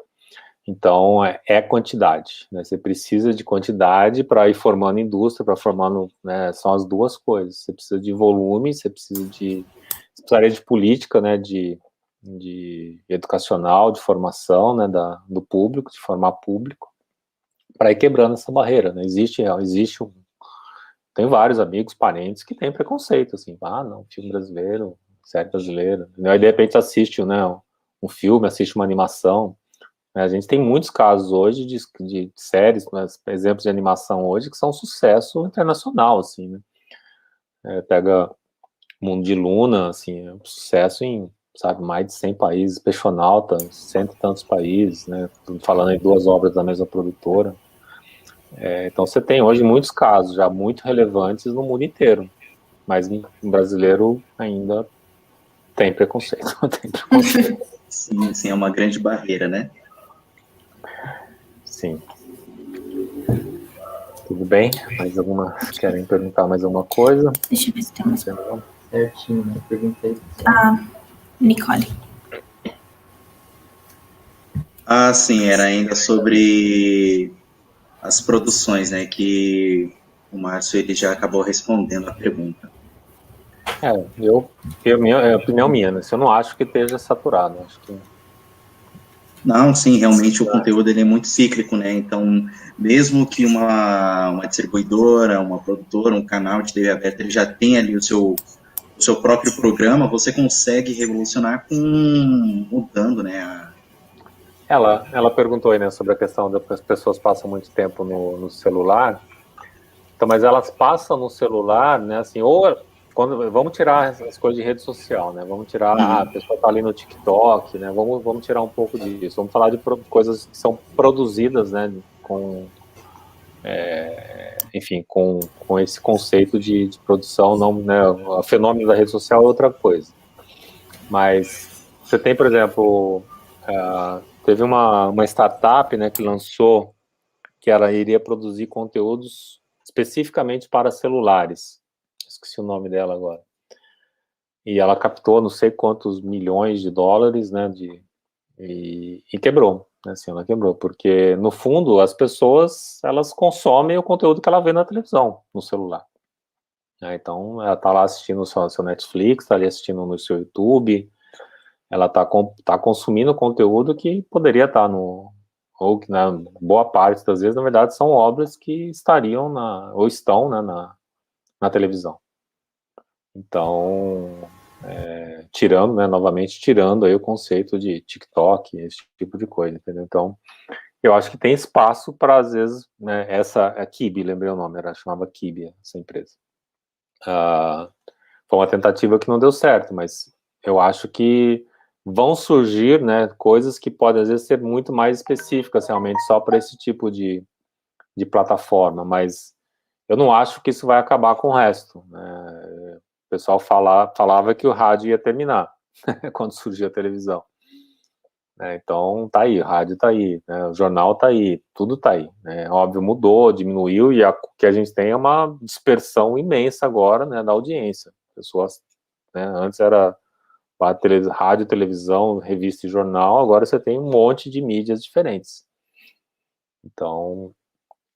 Então, é quantidade, né? Você precisa de quantidade para ir formando indústria, para formando, né? São as duas coisas. Você precisa de volume, você precisaria de política, né? De educacional, de formação, né? Do público, de formar público, para ir quebrando essa barreira, né? Tem vários amigos, parentes que têm preconceito, assim, não, filme brasileiro, série brasileira. Aí, de repente, assiste, né? Um filme, assiste uma animação. A gente tem muitos casos hoje de séries, né, exemplos de animação hoje, que são um sucesso internacional, assim, né? Pega Mundo de Luna, assim, é um sucesso em, sabe, mais de 100 países, Peixonauta, 100 e tantos países, né? Falando em 2 obras da mesma produtora. Então você tem hoje muitos casos já muito relevantes no mundo inteiro, mas o brasileiro ainda tem preconceito. Tem preconceito. Sim, é uma grande barreira, né? Sim. Tudo bem? Querem perguntar mais alguma coisa? Deixa eu ver se tem mais. Certinho, né? Perguntei. Nicole. Sim, era ainda sobre as produções, né? Que o Márcio ele já acabou respondendo a pergunta. É opinião minha, né? Eu não acho que esteja saturado. Acho que... Não, sim, realmente o conteúdo ele é muito cíclico, né? Então, mesmo que uma distribuidora, uma produtora, um canal de TV aberta, ele já tem ali o seu próprio programa, você consegue revolucionar mudando, né? Ela perguntou aí, né, sobre a questão de que as pessoas passam muito tempo no celular. Então, mas elas passam no celular, né, assim, vamos tirar as coisas de rede social, né? Vamos tirar, a pessoa está ali no TikTok, né? Vamos tirar um pouco disso. Vamos falar de coisas que são produzidas, né? Enfim, com esse conceito de produção, não, né? O fenômeno da rede social é outra coisa. Mas você tem, por exemplo, teve uma startup, né, que lançou que ela iria produzir conteúdos especificamente para celulares. Esqueci o nome dela agora. E ela captou não sei quantos milhões de dólares, né, e quebrou, né, assim, ela quebrou, porque, no fundo, as pessoas, elas consomem o conteúdo que ela vê na televisão, no celular. Então, ela está lá assistindo o seu Netflix, está ali assistindo no seu YouTube, ela tá consumindo conteúdo que poderia estar ou que, na boa parte das vezes, na verdade, são obras que estariam ou estão, né, na televisão. Então, tirando, né, novamente, tirando aí o conceito de TikTok, esse tipo de coisa, entendeu? Então, eu acho que tem espaço para, às vezes, né, a Quibi, lembrei o nome, chamava Quibi, essa empresa. Foi uma tentativa que não deu certo, mas eu acho que vão surgir, né, coisas que podem, às vezes, ser muito mais específicas, realmente, só para esse tipo de plataforma, mas eu não acho que isso vai acabar com o resto, né? O pessoal falava que o rádio ia terminar quando surgiu a televisão. Então, tá aí, o rádio tá aí, né, o jornal tá aí, tudo tá aí, né? Óbvio, mudou, diminuiu, e o que a gente tem é uma dispersão imensa agora, né, da audiência. Pessoas, né, antes era rádio, televisão, revista e jornal, agora você tem um monte de mídias diferentes. Então,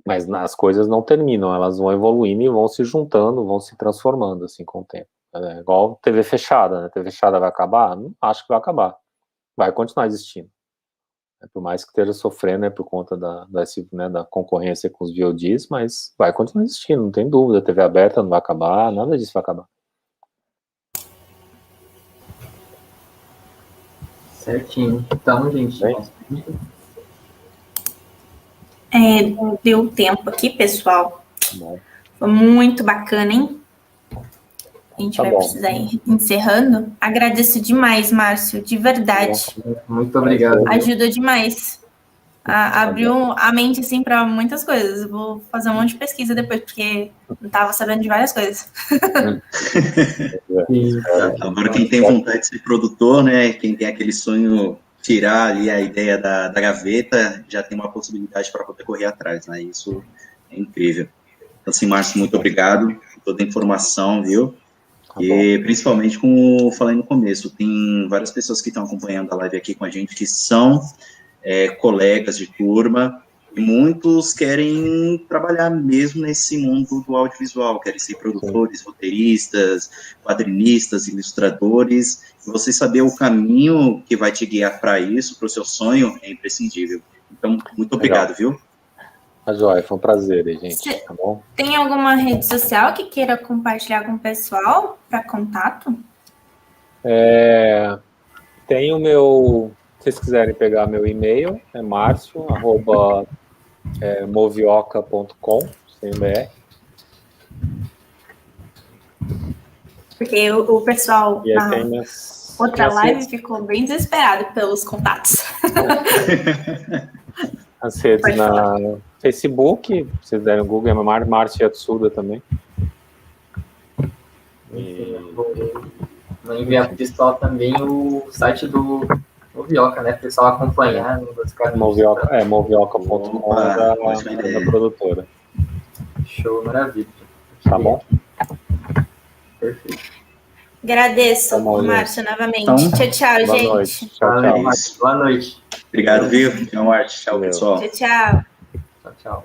Mas as coisas não terminam, elas vão evoluindo e vão se juntando, vão se transformando, assim, com o tempo. É igual TV fechada, né? TV fechada vai acabar? Não acho que vai acabar. Vai continuar existindo. Por mais que esteja sofrendo, né, por conta da concorrência com os VODs, mas vai continuar existindo, não tem dúvida. A TV aberta não vai acabar, nada disso vai acabar. Certinho. Então, gente, Deu tempo aqui, pessoal. Bom. Foi muito bacana, hein? A gente vai precisar ir encerrando. Agradeço demais, Márcio, de verdade. Muito obrigado. Ajuda demais. Abriu a mente, assim, para muitas coisas. Vou fazer um monte de pesquisa depois, porque não estava sabendo de várias coisas. Agora, quem tem vontade de ser produtor, né? Quem tem aquele sonho, tirar ali a ideia da gaveta, já tem uma possibilidade para poder correr atrás, né? Isso é incrível. Então, assim, Márcio, muito obrigado por toda a informação, viu? E principalmente, como eu falei no começo, tem várias pessoas que estão acompanhando a live aqui com a gente, que são colegas de turma, e muitos querem trabalhar mesmo nesse mundo do audiovisual, querem ser produtores, roteiristas, quadrinistas, ilustradores, e você saber o caminho que vai te guiar para isso, para o seu sonho, é imprescindível. Então, muito obrigado, viu? Tá joia, foi um prazer aí, gente, tá bom? Tem alguma rede social que queira compartilhar com o pessoal para contato? Tem o meu, se vocês quiserem pegar meu e-mail, é marcio@movioca.com, sem BR. Porque o pessoal na outra live redes, ficou bem desesperado pelos contatos. As redes na Facebook, se vocês derem o Google, é Márcio Yatsuda também. Vou enviar para o pessoal também o site do Movioca, né? Para o pessoal acompanhar. Movioca.com da produtora. Show, maravilha. Tá bom? Perfeito. Agradeço, Márcio, novamente. Então, tchau, tchau, boa gente. Noite. Tchau, tchau. Boa noite. Obrigado, viu? Tchau, Márcio. Tchau, pessoal. Tchau, tchau. Tchau, tchau.